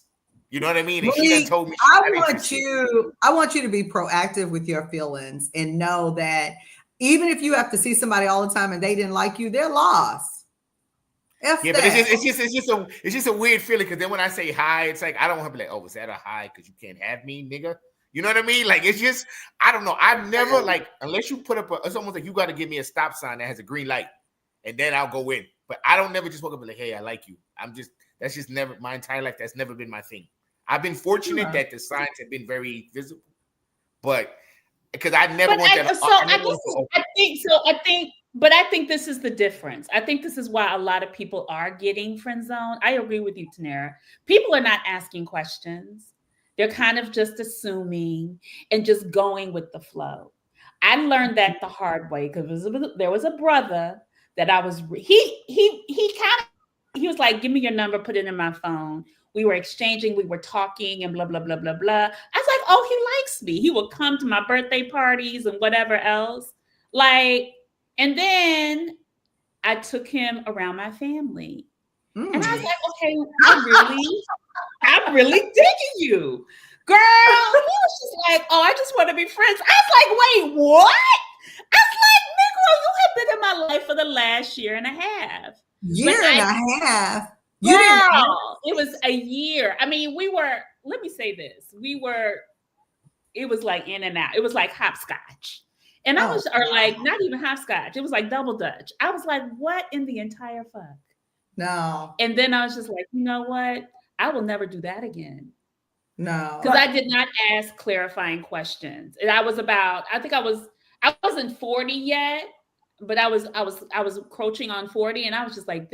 You know what I mean? And she done told me. I want you to be proactive with your feelings and know that even if you have to see somebody all the time and they didn't like you, they're lost. But it's just a weird feeling, because then when I say hi, it's like I don't want to be like, oh, is that a hi? Because you can't have me, nigga. You know what I mean? Like, it's just, I don't know. I've never, like, unless you put up it's almost like you got to give me a stop sign that has a green light, and then I'll go in. But I don't never just walk up and like, hey, I like you. That's just never, my entire life, that's never been my thing. I've been fortunate that the signs have been very visible, but because I never want that. I think this is the difference. I think this is why a lot of people are getting friend zoned. I agree with you, Tanera. People are not asking questions. They're kind of just assuming and just going with the flow. I learned that the hard way, because there was a brother that I was, he was like, give me your number, put it in my phone. We were exchanging, we were talking and blah, blah, blah, blah, blah. I was like, oh, he likes me. He would come to my birthday parties and whatever else. Like, and then I took him around my family. And I was like, okay, I'm really digging you. Girl, he was just like, oh, I just want to be friends. I was like, wait, what? I was like, Negro, you have been in my life for the last year and a half. Year and a half. You Girl, didn't. it was a year. I mean, let me say this. It was like in and out. It was like hopscotch. And I was, or like not even hopscotch. It was like double dutch. I was like, what in the entire fuck? No. And then I was just like, you know what? I will never do that again. No. Because I did not ask clarifying questions. And I wasn't 40 yet, but I was approaching on 40, and I was just like,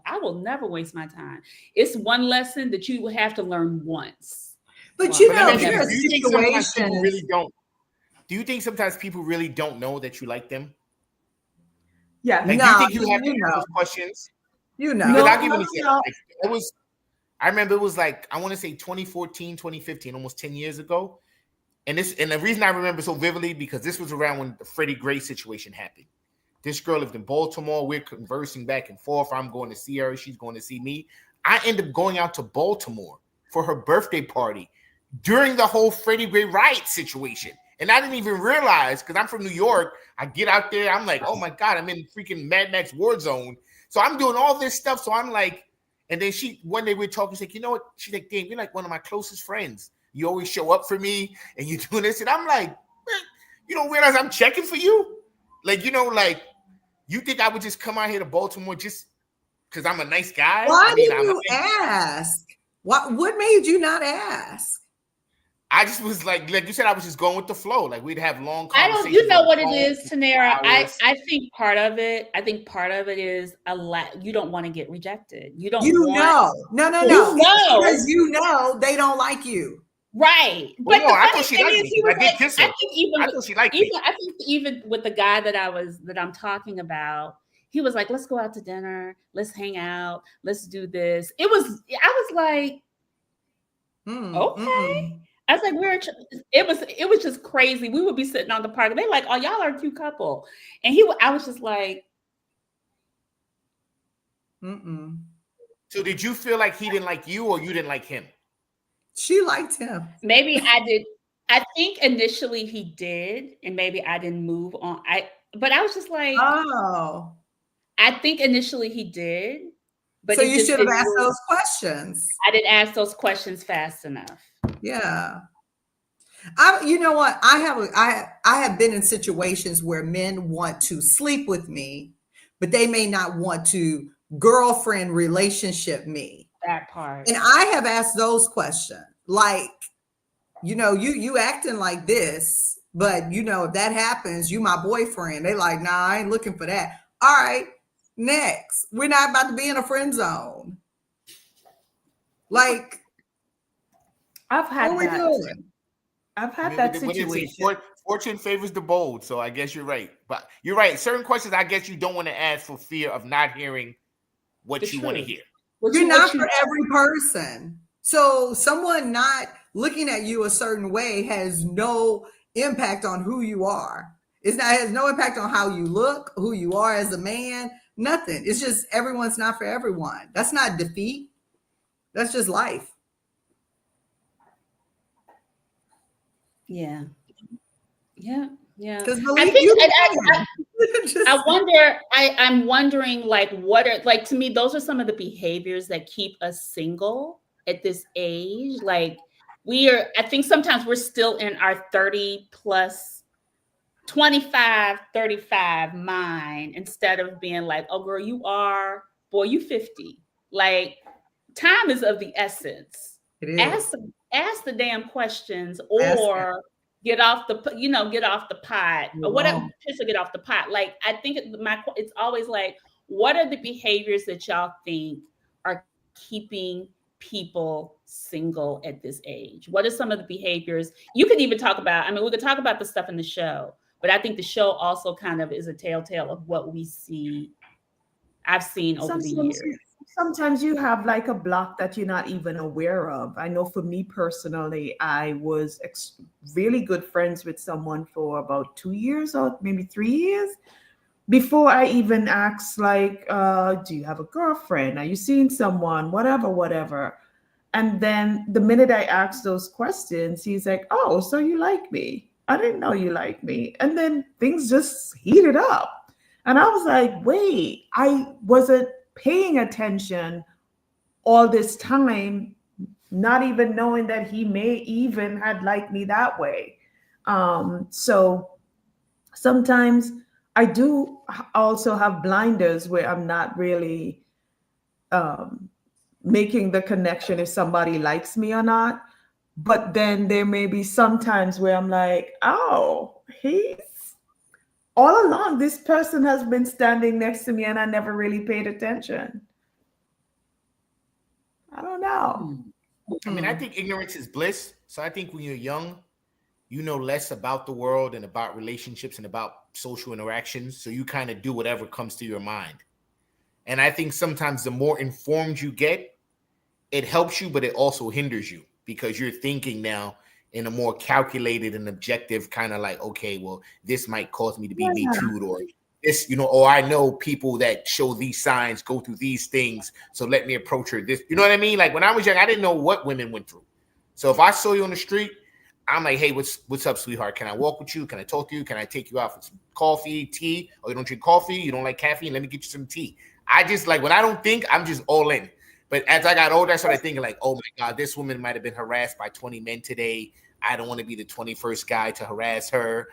I will never waste my time. It's one lesson that you have to learn once. But you know, do you think sometimes people really don't? Do you think sometimes people really don't know that you like them? Yeah. Like, do you think you have to ask those questions? You know. Because I'll give you an example. Like, I remember it was like, I want to say 2014, 2015, almost 10 years ago. And the reason I remember so vividly, because this was around when the Freddie Gray situation happened. This girl lived in Baltimore. We're conversing back and forth. I'm going to see her. She's going to see me. I end up going out to Baltimore for her birthday party during the whole Freddie Gray riot situation. And I didn't even realize, because I'm from New York, I get out there. I'm like, oh my God, I'm in freaking Mad Max war zone. So I'm doing all this stuff. So I'm like, and then one day we're talking, she's like, you know what? She's like, damn, you're like one of my closest friends. You always show up for me and you do this. And I'm like, man, you don't realize I'm checking for you? Like, you know, like, you think I would just come out here to Baltimore just because I'm a nice guy? Why didn't you ask? What made you not ask? I just was like you said, I was just going with the flow. Like, we'd have long conversations. You know what it is, Tanera? I think part of it is you don't want to get rejected. No. Because you know they don't like you. Right. But no, I thought she liked me. I did kiss her. I thought she liked me. I think even with the guy that I'm talking about, he was like, let's go out to dinner, let's hang out, let's do this. I was like, okay. I was like, it was just crazy. We would be sitting on the park and they're like, oh, y'all are a cute couple. And I was just like, So did you feel like he didn't like you or you didn't like him? She liked him. Maybe I did. I think initially he did, and maybe I didn't move on. But I was just like, oh. I think initially he did. But so you should have asked those questions. I didn't ask those questions fast enough. Yeah. You know what? I have been in situations where men want to sleep with me, but they may not want to girlfriend relationship me. That part. And I have asked those questions. Like, you know, you acting like this, but you know, if that happens, you my boyfriend. They like, nah, I ain't looking for that. All right, next. We're not about to be in a friend zone. Like, I've had what that. we doing? I've had that situation. Fortune favors the bold, so I guess you're right. But you're right. Certain questions, I guess you don't want to ask for fear of not hearing what you want to hear. You're not for every person. So someone not looking at you a certain way has no impact on who you are. It has no impact on how you look, who you are as a man, nothing. It's just everyone's not for everyone. That's not defeat. That's just life. Yeah. Yeah. Yeah. I'm wondering, like, to me, those are some of the behaviors that keep us single at this age. Like, I think sometimes we're still in our 30 plus 25, 35 mind instead of being like, oh girl, you 50. Like, time is of the essence. It is. Ask the damn questions, or get off the pot, or whatever. Get off the pot. Like, I think it's always like, what are the behaviors that y'all think are keeping people single at this age? What are some of the behaviors you could even talk about? I mean, we could talk about the stuff in the show, but I think the show also kind of is a telltale of what we see. I've seen over the years. Sometimes you have like a block that you're not even aware of. I know for me personally, I was really good friends with someone for about 2 years or maybe 3 years before I even asked, like, do you have a girlfriend? Are you seeing someone? Whatever. And then the minute I asked those questions, he's like, oh, so you like me? I didn't know you liked me. And then things just heated up. And I was like, wait, I wasn't paying attention all this time, not even knowing that he may even had liked me that way. So sometimes I do also have blinders where I'm not really making the connection if somebody likes me or not. But then there may be some times where I'm like, oh, all along, this person has been standing next to me and I never really paid attention. I don't know. I mean, I think ignorance is bliss. So I think when you're young, you know less about the world and about relationships and about social interactions. So you kind of do whatever comes to your mind. And I think sometimes the more informed you get, it helps you, but it also hinders you because you're thinking now in a more calculated and objective kind of like, okay, well, this might cause me to be me too, or this, or I know people that show these signs, go through these things, so let me approach her this. You know what I mean? Like when I was young, I didn't know what women went through. So if I saw you on the street, I'm like, hey, what's up, sweetheart? Can I walk with you? Can I talk to you? Can I take you out for some coffee, tea? Oh, you don't drink coffee? You don't like caffeine? Let me get you some tea. I just like, when I don't think, I'm just all in. But as I got older, I started thinking like, oh my God, this woman might have been harassed by 20 men today. I don't want to be the 21st guy to harass her.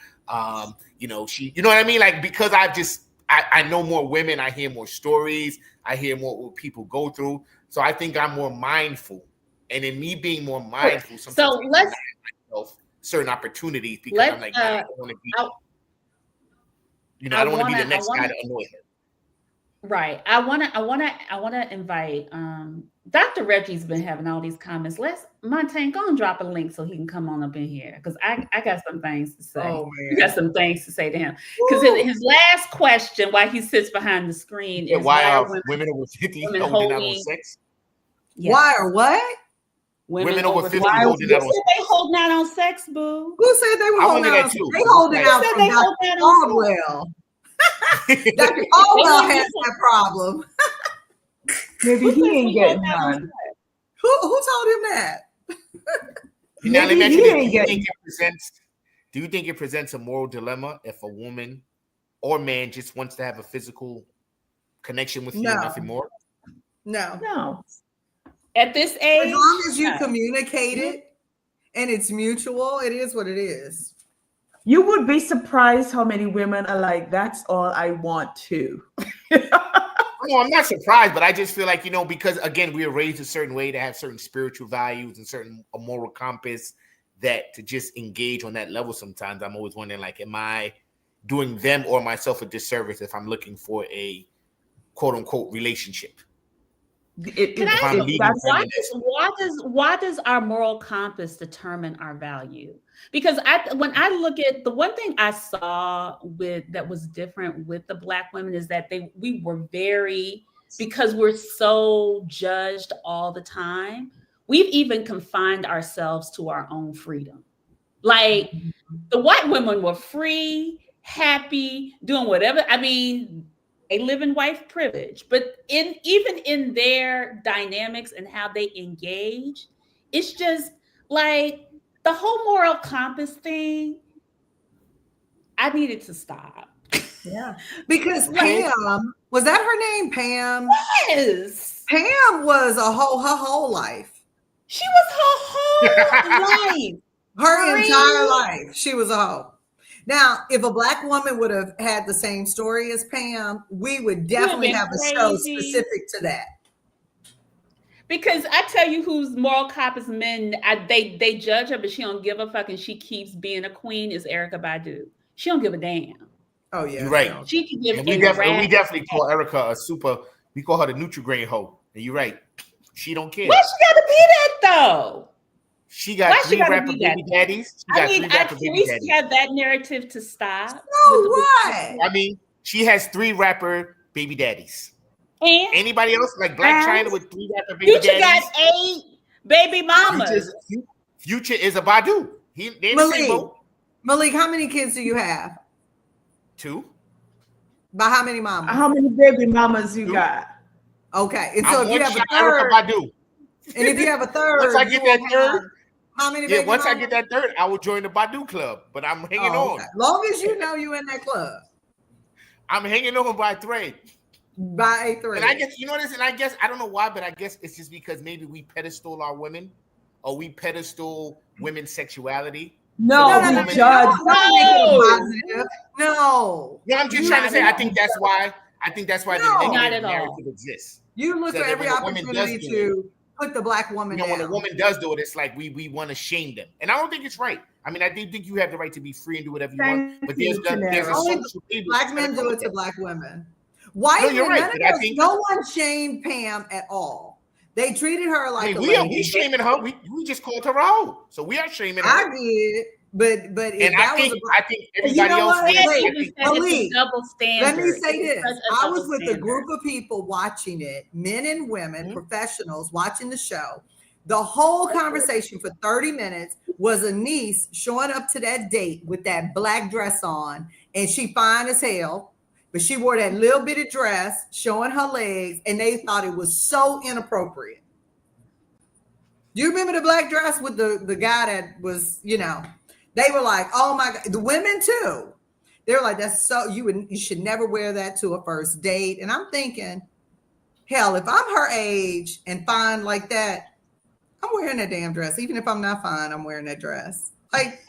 She, you know what I mean? Like, because I know more women, I hear more stories, I hear more what people go through. So I think I'm more mindful. And in me being more mindful, sometimes I give myself certain opportunities because I'm like, I don't want to be, I don't want to be the next guy to annoy her. Right. I want to invite Dr. Reggie's been having all these comments. Montaigne, go and drop a link so he can come on up in here because I got some things to say. Oh, man. You got some things to say to him. Because his last question while he sits behind the screen is why are women over 50 holding out on sex? Yes. Why or what? Women over 50 holding out on sex. They holding out on sex, boo. Who said they were holding out on sex? They holding out from Dr. Caldwell. Dr. Caldwell has that problem. Maybe he ain't getting none. Who told him that? Now, let me mention this. Do you think it presents a moral dilemma if a woman or man just wants to have a physical connection with you and nothing more? No. At this age, as long as you communicate it and it's mutual, it is what it is. You would be surprised how many women are like, that's all I want to. No, I'm not surprised, but I just feel like, because again, we are raised a certain way to have certain spiritual values and certain moral compass that to just engage on that level. Sometimes I'm always wondering, like, am I doing them or myself a disservice if I'm looking for a quote unquote relationship? Why does our moral compass determine our value? Because when I look at the one thing I saw that was different with the Black women is that we were because we're so judged all the time, we've even confined ourselves to our own freedom. Like the white women were free, happy, doing whatever. I mean, they live in white privilege, but even in their dynamics and how they engage, it's just like the whole moral compass thing. I needed to stop. Yeah, because Pam, was that her name? Pam. Yes, Pam was her whole life. She was her whole life. Her entire life, she was a hoe. Now, if a Black woman would have had the same story as Pam, we would definitely have a show specific to that. Because I tell you who's moral compass men, they judge her, but she don't give a fuck, and she keeps being a queen, is Erykah Badu. She don't give a damn. Oh, yeah. You're right. She can give we definitely call Erykah we call her the Nutri-Grain hoe. And you're right. She don't care. Why she got to be that, though? She got three rapper baby daddies. We have that narrative to stop. So what? I mean, she has 3 rapper baby daddies. And anybody else like Black China with 3 rapper baby daddies? Future got 8 baby mamas. Future is a Badu. Malik, how many kids do you have? 2. By how many mamas? How many baby mamas you 2. got? Okay, and so if you have a third, and if you have a third, once I get that third, how many? Yeah, once I get that third, I will join the Badu club. But I'm hanging on. Long as you know you in that club, I'm hanging on by thread. By A3. And I guess you know this, and I guess I don't know why, but I guess it's just because maybe we pedestal our women, or we pedestal women's sexuality. No, No, we judge. No. Yeah, I'm just trying to say. I think that's why. I think that's why No. the Not negative at all. narrative exists. You look So for that every when a woman opportunity does to put the black woman You know, down. when a woman does do it, it's like we want to shame them, and I don't think it's right. I mean, I do think you have the right to be free and do whatever you want, but there's a Only social label black that's men gonna do come it with to that. black women. White No, you're men, right, none but of I us, think- no one shamed Pam at all. They treated her like I mean, a we are lady. shaming her. We just called her a hoe, so we are shaming her. I did, but if And that I think everybody You know else what? would. Wait, I think It's a Malik, double standard. let me say It's this. such a I was double with a standard. group of people watching it, men and women, Mhm. professionals watching the show. The whole conversation for 30 minutes was a niece showing up to that date with that black dress on, and she fine as hell, but she wore that little bitty dress showing her legs, and they thought it was so inappropriate. Do you remember the black dress with the guy that was, they were like, oh my God, the women too. They were like, that's so, you should never wear that to a first date. And I'm thinking, hell, if I'm her age and fine like that, I'm wearing that damn dress. Even if I'm not fine, I'm wearing that dress. Like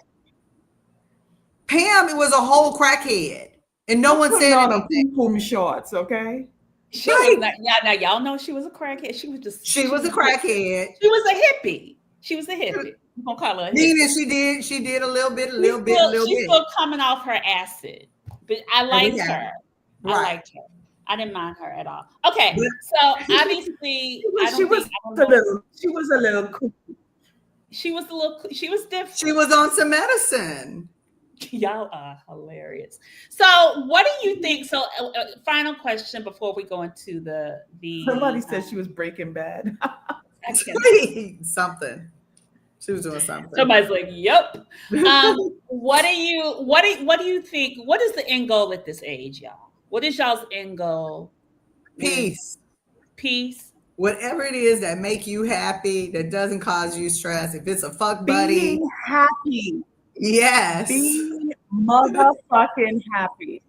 Pam, it was a whole crackhead. And no one said anything. Pum shorts, okay? She was not, now y'all know she was a crackhead. She was a crackhead. She was a hippie. She was a hippie. I'm gonna call her a hippie. Meaning she did a little bit. She's still coming off her acid. But I liked her. Right. I liked her. I didn't mind her at all. Okay, so obviously she was a little cool. She was different. She was on some medicine. Y'all are hilarious. So what do you think? So final question before we go into the Somebody said she was Breaking Bad. Something. She was doing something. Somebody's like, yep. What do you think? What is the end goal at this age, y'all? What is y'all's end goal? Peace. Peace. Whatever it is that make you happy, that doesn't cause you stress. If it's a fuck buddy. Being happy. Yes. Being motherfucking happy.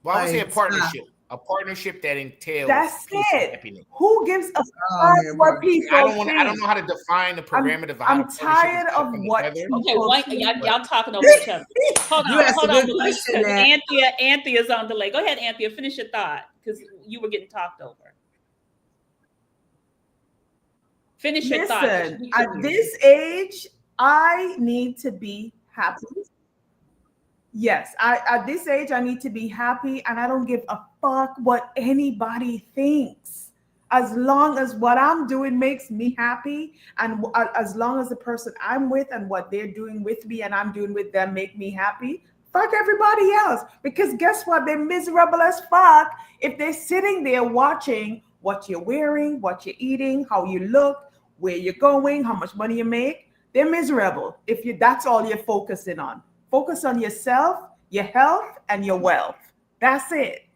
Well, I would say a partnership. A partnership that entails That's peace it. and happiness. Who gives a fuck what people I don't think? know how to define the parameter of how I'm the partnership tired is of coming what together. Okay, y'all talking over each other. Hold on. Anthea's on delay. Go ahead, Anthea. Finish your thought because you were getting talked over. Finish your thought. Listen, at this age, I need to be happy. Yes, at this age, I need to be happy, and I don't give a fuck what anybody thinks. As long as what I'm doing makes me happy, and as long as the person I'm with and what they're doing with me and I'm doing with them make me happy, fuck everybody else. Because guess what? They're miserable as fuck if they're sitting there watching what you're wearing, what you're eating, how you look, where you're going, how much money you make. They're miserable if that's all you're focusing on. Focus on yourself, your health, and your wealth. That's it.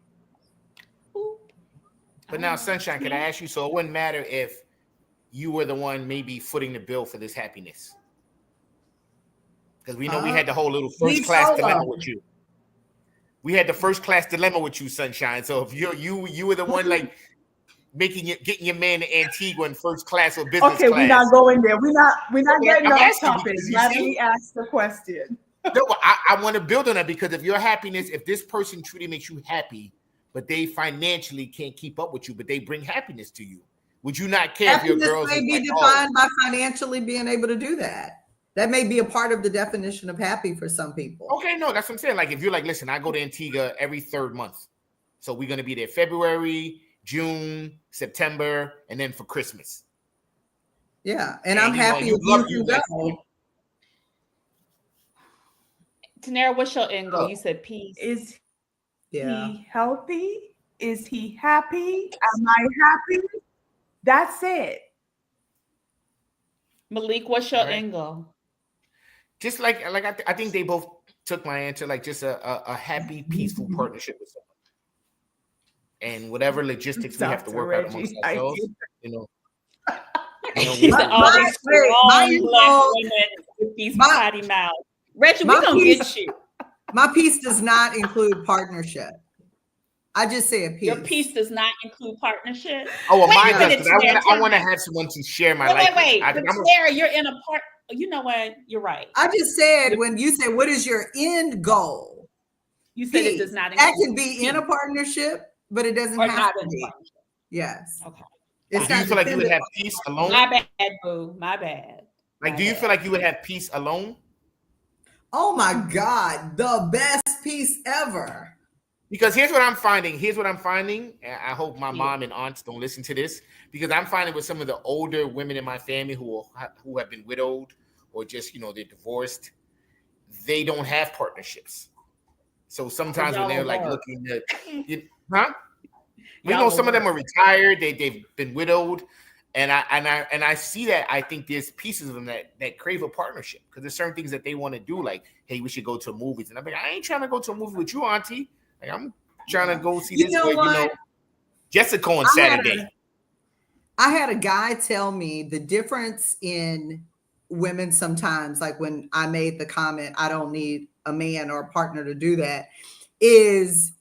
But now, Sunshine, can I ask you? So it wouldn't matter if you were the one maybe footing the bill for this happiness, because we know we had the whole little first class dilemma with you. We had the first class dilemma with you, Sunshine. So if you were the one like getting your man to Antigua in first class or business class. Okay, we're not going there. We're not getting off topic. Let me ask the question. No, I want to build on that, because if your happiness, if this person truly makes you happy, but they financially can't keep up with you, but they bring happiness to you, would you not care if your girls may be defined by financially being able to do that? That may be a part of the definition of happy for some people. Okay, no, that's what I'm saying. Like if you're like, listen, I go to Antigua every third month, so we're gonna be there February, June, September, and then for Christmas. Yeah, and I'm happy if you can go. Tanera, what's your end goal? You said peace. Is he healthy? Is he happy? Am I happy? That's it. Malik, what's your end goal? Just like I think they both took my answer. Like just a happy, peaceful partnership with someone, and whatever logistics we have to work out amongst ourselves. He's always strong black women with these potty mouths. Reggie, we're gonna get you. My piece does not include partnership. I just said peace. Your peace does not include partnership. Oh, well, Wait mine a does. minute, 'Cause I want to Tanera. have someone to share my life. Wait. with. But Tanera, you're in a part. You know what? You're right. I just said when you said what is your end goal? You said Peace. it does not include. That can be in a partnership, but it doesn't or have not to in a be. partnership. Yes. Okay. It's Do you not feel like you would dependent have peace alone? My bad, boo. My bad. Like, My do you bad. feel like you would have peace alone? Oh my God, the best piece ever. Because here's what I'm finding. And I hope my Yeah. mom and aunts don't listen to this, because I'm finding with some of the older women in my family who have been widowed or just, they're divorced, they don't have partnerships. So sometimes when they're like looking at, some of them are retired. They've been widowed. And I see that. I think there's pieces of them that crave a partnership, because there's certain things that they want to do, like, hey, we should go to movies. And I'm like, I ain't trying to go to a movie with you, auntie. Like, I'm trying to go see this. Jessica on Saturday. I had a guy tell me the difference in women sometimes, like when I made the comment, I don't need a man or a partner to do that, is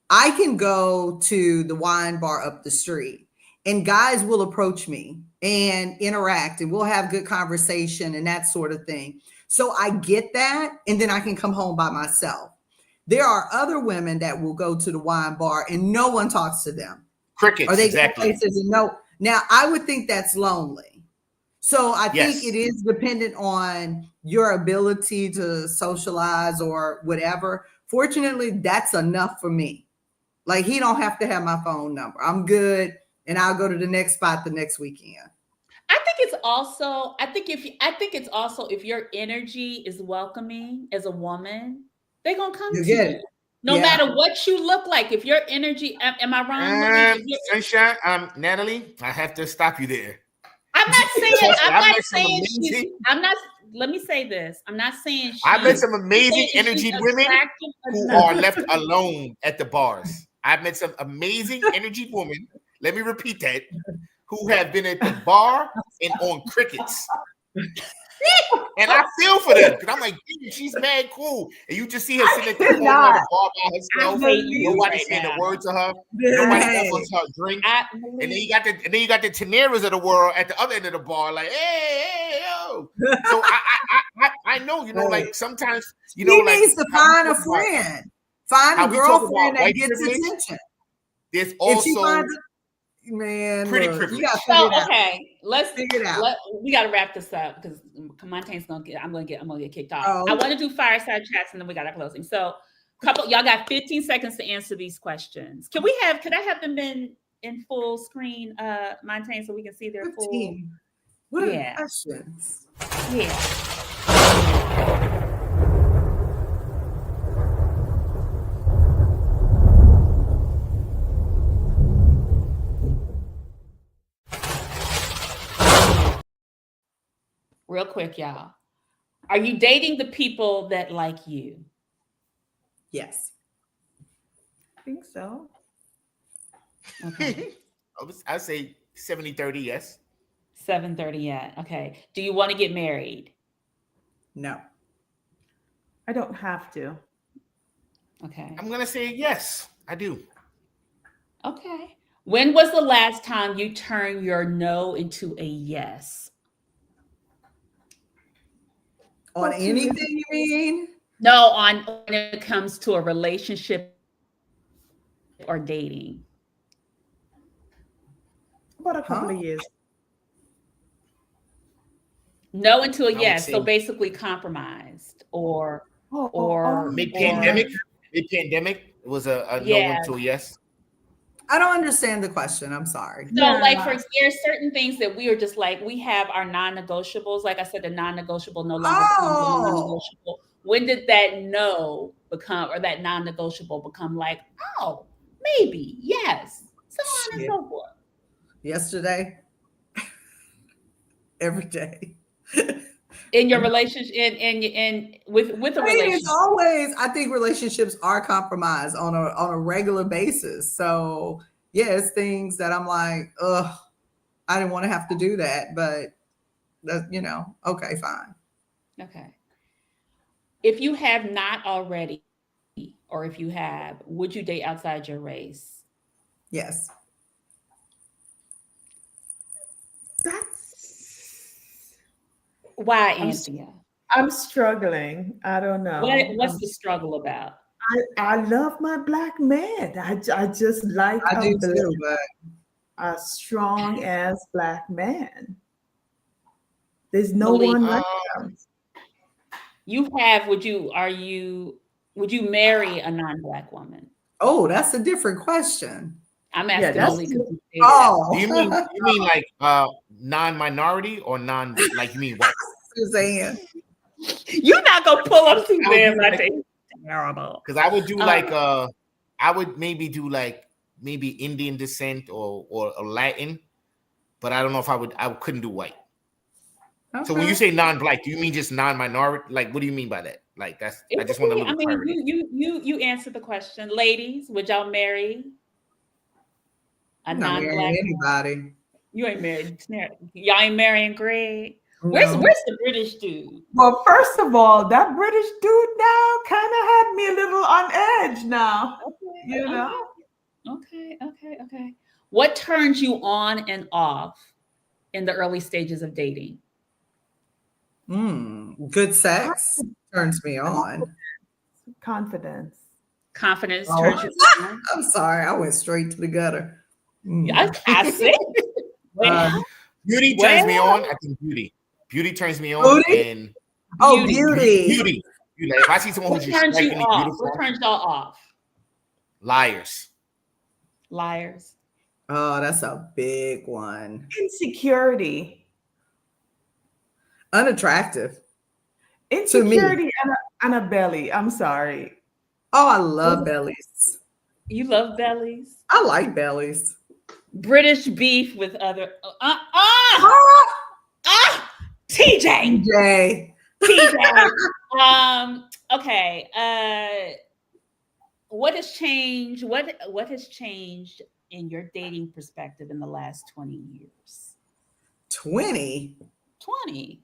I can go to the wine bar up the street and guys will approach me and interact and we'll have good conversation and that sort of thing. So I get that. And then I can come home by myself. There are other women that will go to the wine bar and no one talks to them. Crickets, or they exactly. Go places and no. Now I would think that's lonely. So I think it is dependent on your ability to socialize or whatever. Fortunately, that's enough for me. Like, he don't have to have my phone number. I'm good. And I'll go to the next spot the next weekend. I think it's also if your energy is welcoming as a woman, they're gonna come to you. No matter what you look like. If your energy, am I wrong? Sunshine, Natalie, I have to stop you there. I'm not saying let me say this. I'm not saying I've met some amazing energy women who are left alone at the bars. I've met some amazing energy women. Let me repeat that. Who have been at the bar and on crickets. And I feel for them, because I'm like, she's mad cool. And you just see her sitting at the corner of the bar by herself. Nobody saying a word to her. Nobody offers her a drink. And then you got the Taneras of the world at the other end of the bar, like, hey, yo. So I know, like sometimes, he needs to find a friend. Find a girlfriend that gets attention. There's also pretty privilege. Let's figure it out. We got to wrap this up, because Montaigne's I'm gonna get kicked off. I want to do fireside chats and then we got our closing. So, y'all got 15 seconds to answer these questions. Could I have them in full screen, Montaigne, so we can see their 15. full? What are questions? Yeah. Real quick, y'all. Are you dating the people that like you? Yes. I think so. Okay. I'd say 70-30, yes. 7:30 yet. Okay. Do you want to get married? No. I don't have to. Okay. I'm going to say yes, I do. Okay. When was the last time you turned your no into a yes? On anything, you mean? No, when it comes to a relationship or dating. About a couple of years. No into a yes. So basically compromised or mid-pandemic. Mid-pandemic, it was a no into a yes. I don't understand the question. I'm sorry. So like, there are certain things that we are just like, we have our non-negotiables. Like I said, the non-negotiable no longer becomes a non-negotiable. When did that no become, or that non-negotiable become like, oh, maybe, yes, so on and so forth? Yesterday. Every day. In your relationship, in with a relationship. It's always, I think relationships are compromised on a regular basis. So it's things that I'm like, ugh, I didn't want to have to do that, but okay, fine. Okay. If you have not already, or if you have, would you date outside your race? Yes. That's Why, I'm Anthea? I'm struggling. I don't know. What's the struggle about? I love my black man. I just like I do too, but a strong ass black man. There's no Malik, one like him. would you marry a non-black woman? oh, that's a different question. I'm Yeah, asking that's Malik. Oh, Do you mean like non-minority or like you mean white? Suzanne. You're not gonna pull up I would Suzanne do right like- there. Terrible. Because I would do like I would maybe do like maybe Indian descent or Latin, but I don't know if I couldn't do white. Okay. So when you say non-black, do you mean just non-minority? Like, what do you mean by that? Like, I just want a little clarity. You answered the question, ladies. Would y'all marry a I'm not non-black? marrying anybody. You ain't married. Y'all ain't marrying Greg. No. Where's the British dude? Well, first of all, that British dude now kind of had me a little on edge now. Okay, You know? Okay. What turns you on and off in the early stages of dating? Good sex turns me on. Confidence. Confidence Oh. turns you on. I'm sorry, I went straight to the gutter. I see. Beauty turns me on. I think beauty turns me on. Beauty? And Beauty. beauty. Like, if I see someone What who's turns you strikingly off? beautiful, What turns y'all off? liars. Liars. Oh, that's a big one. Insecurity. Unattractive. Insecurity and a belly. I'm sorry. Oh, I love bellies. You love bellies? I like bellies. British beef with other TJ. Jay. TJ. Okay. What has changed? What has changed in your dating perspective in the last 20 years? 20. 20.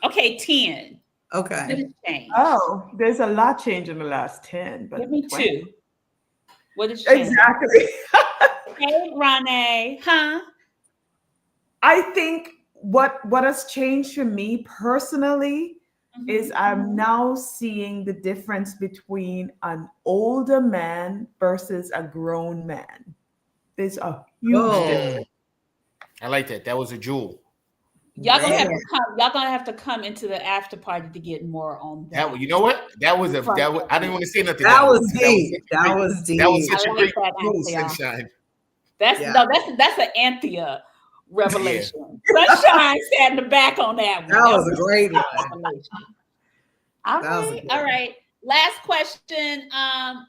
Okay, 10. What Okay. has changed? Oh, there's a lot changed in the last 10. But Give me 20. 2. What has changed? Exactly. Hey, Ronnie. Huh? I think what has changed for me personally is I'm now seeing the difference between an older man versus a grown man. There's a huge difference. I like that. That was a jewel. Y'all gonna have to come into the after party to get more on that. You know what? I didn't want to say nothing. That was deep. That was deep. That was such I a like great that, jewel, Anthea. Sunshine. That's an Anthea revelation. Sunshine sat in the back on that one. That was a great one. All That was a right, good all one. right. Last question.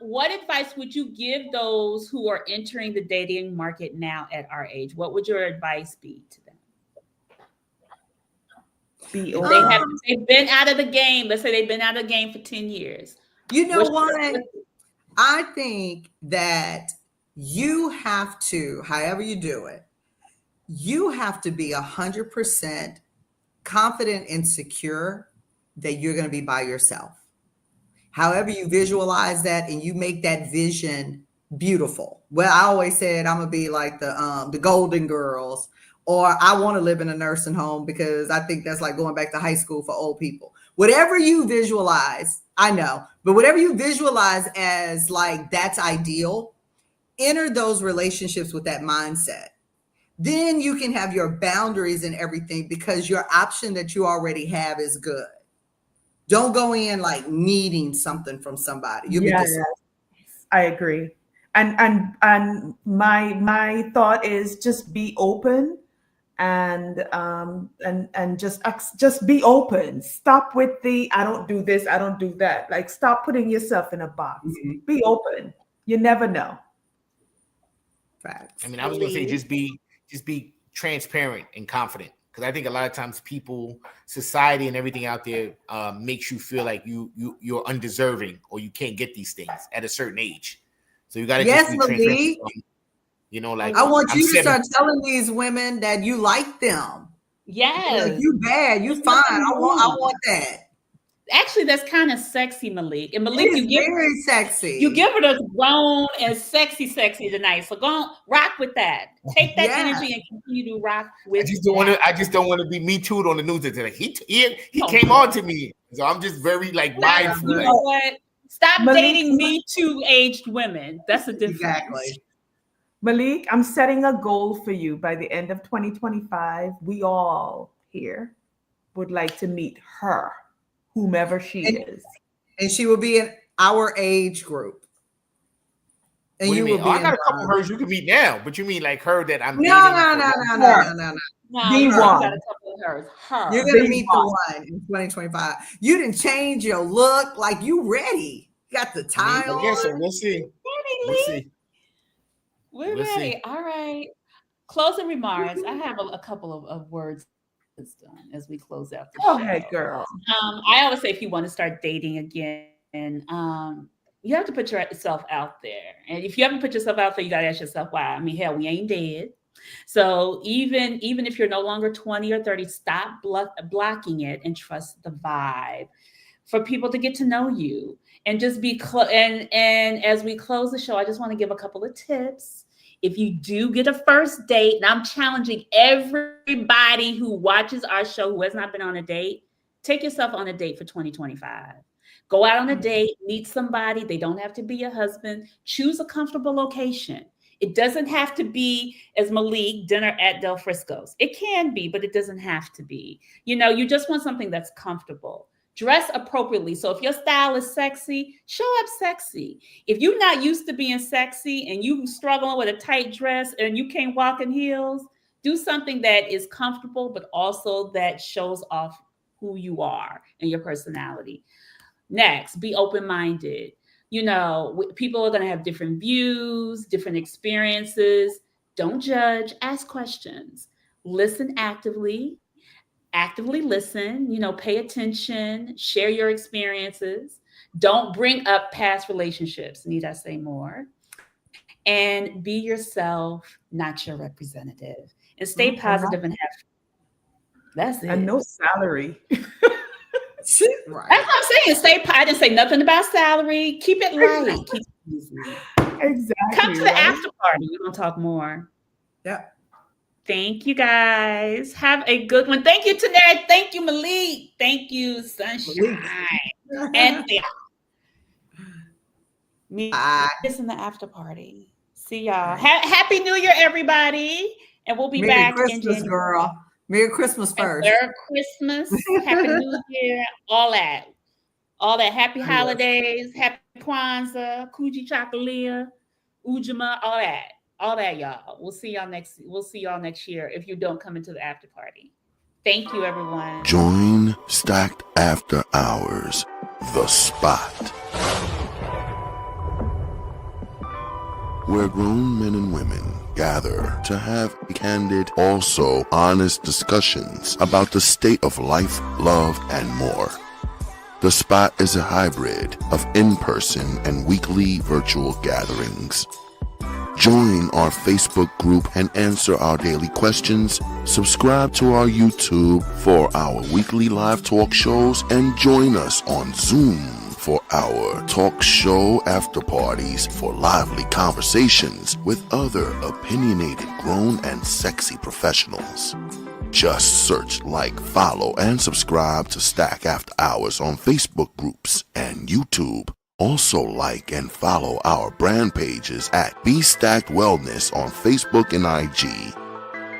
What advice would you give those who are entering the dating market now at our age? What would your advice be to them? They've been out of the game. Let's say they've been out of the game for 10 years. You know what? I think that you have to, however you do it, you have to be 100% confident and secure that you're going to be by yourself. However you visualize that and you make that vision beautiful. Well, I always said I'm going to be like the Golden Girls, or I want to live in a nursing home because I think that's like going back to high school for old people. Whatever you visualize, I know, but whatever you visualize as like that's ideal, enter those relationships with that mindset. Then you can have your boundaries and everything because your option that you already have is good. Don't go in like needing something from somebody. You'll be disappointed. I agree. And my thought is just be open and just be open. Stop with the I don't do this, I don't do that. Like stop putting yourself in a box. Be open. You never know. Facts. I mean, I was going to say just be transparent and confident, because I think a lot of times people, society, and everything out there makes you feel like you're undeserving or you can't get these things at a certain age. So you got to just be transparent. You know, like I want you to start telling these women that you like them. Yes. Like, you bad, you fine. I want that. Actually, that's kind of sexy, Malik. And Malik, It's very sexy. You give her the grown and sexy tonight. So go on, rock with that. Take that energy and continue to rock with. I just don't want to be me too'd on the news today. He came on to me, so I'm just very like mindful. You know what? Stop dating Me Too aged women. That's a difference. Exactly. Malik, I'm setting a goal for you by the end of 2025. We all here would like to meet her, whomever she is. And she will be in our age group. And you will be I got a couple of hers you can meet now, but you mean like her that I'm dating? No. The one. Got a couple of hers. Her. You're gonna meet the one in 2025. You didn't change your look, like you ready. You got the tie on. Yes, so we'll see. We're ready. All right. Closing remarks. I have a couple of words as we close out the show. Go ahead, girl. I always say if you want to start dating again, you have to put yourself out there. And if you haven't put yourself out there, you got to ask yourself why. I mean, hell, we ain't dead. So even if you're no longer 20 or 30, stop blocking it and trust the vibe for people to get to know you. And just be and as we close the show, I just want to give a couple of tips. If you do get a first date, and I'm challenging everybody who watches our show who has not been on a date, take yourself on a date for 2025. Go out on a date, meet somebody. They don't have to be your husband. Choose a comfortable location. It doesn't have to be, as Malik, dinner at Del Frisco's. It can be, but it doesn't have to be. You just want something that's comfortable. Dress appropriately. So if your style is sexy, show up sexy. If you're not used to being sexy and you struggling with a tight dress and you can't walk in heels, do something that is comfortable, but also that shows off who you are and your personality. Next, be open-minded. People are going to have different views, different experiences. Don't judge, ask questions. Listen actively listen, pay attention, share your experiences. Don't bring up past relationships. Need I say more? And be yourself, not your representative. And stay positive and have fun. That's it. And no salary. Right. That's what I'm saying. I didn't say nothing about salary. Keep it light. Keep it easy. Exactly. Come to the after party. We're going to talk more. Yeah. Thank you, guys. Have a good one. Thank you, Tanera. Thank you, Malik. Thank you, Sunshine. And me this in the after party. See y'all. Happy New Year, everybody. And we'll be back Merry in Christmas, January. girl. Merry Christmas first. Merry Christmas. Happy New Year. All that. Happy holidays. Happy Kwanzaa. Kuji Chakalia. Ujima. All that, y'all. We'll see y'all next year if you don't come into the after party. Thank you, everyone. Join Stacked After Hours, The Spot, where grown men and women gather to have candid, also honest discussions about the state of life, love, and more. The Spot is a hybrid of in-person and weekly virtual gatherings. Join our Facebook group and answer our daily questions. Subscribe to our YouTube for our weekly live talk shows and join us on Zoom for our talk show after parties for lively conversations with other opinionated, grown, and sexy professionals. Just search, like, follow, and subscribe to Stack After Hours on Facebook groups and YouTube. Also like and follow our brand pages at Be Stacked Wellness on Facebook and IG.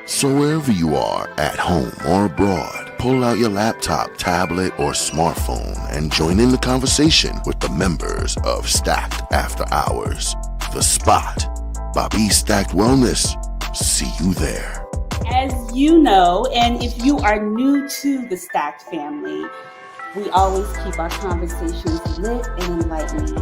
So wherever you are, at home or abroad, pull out your laptop, tablet, or smartphone and join in the conversation with the members of Stacked After Hours. The Spot by Be Stacked Wellness. See you there. As you know, and if you are new to the Stacked family, we always keep our conversations lit and enlightening.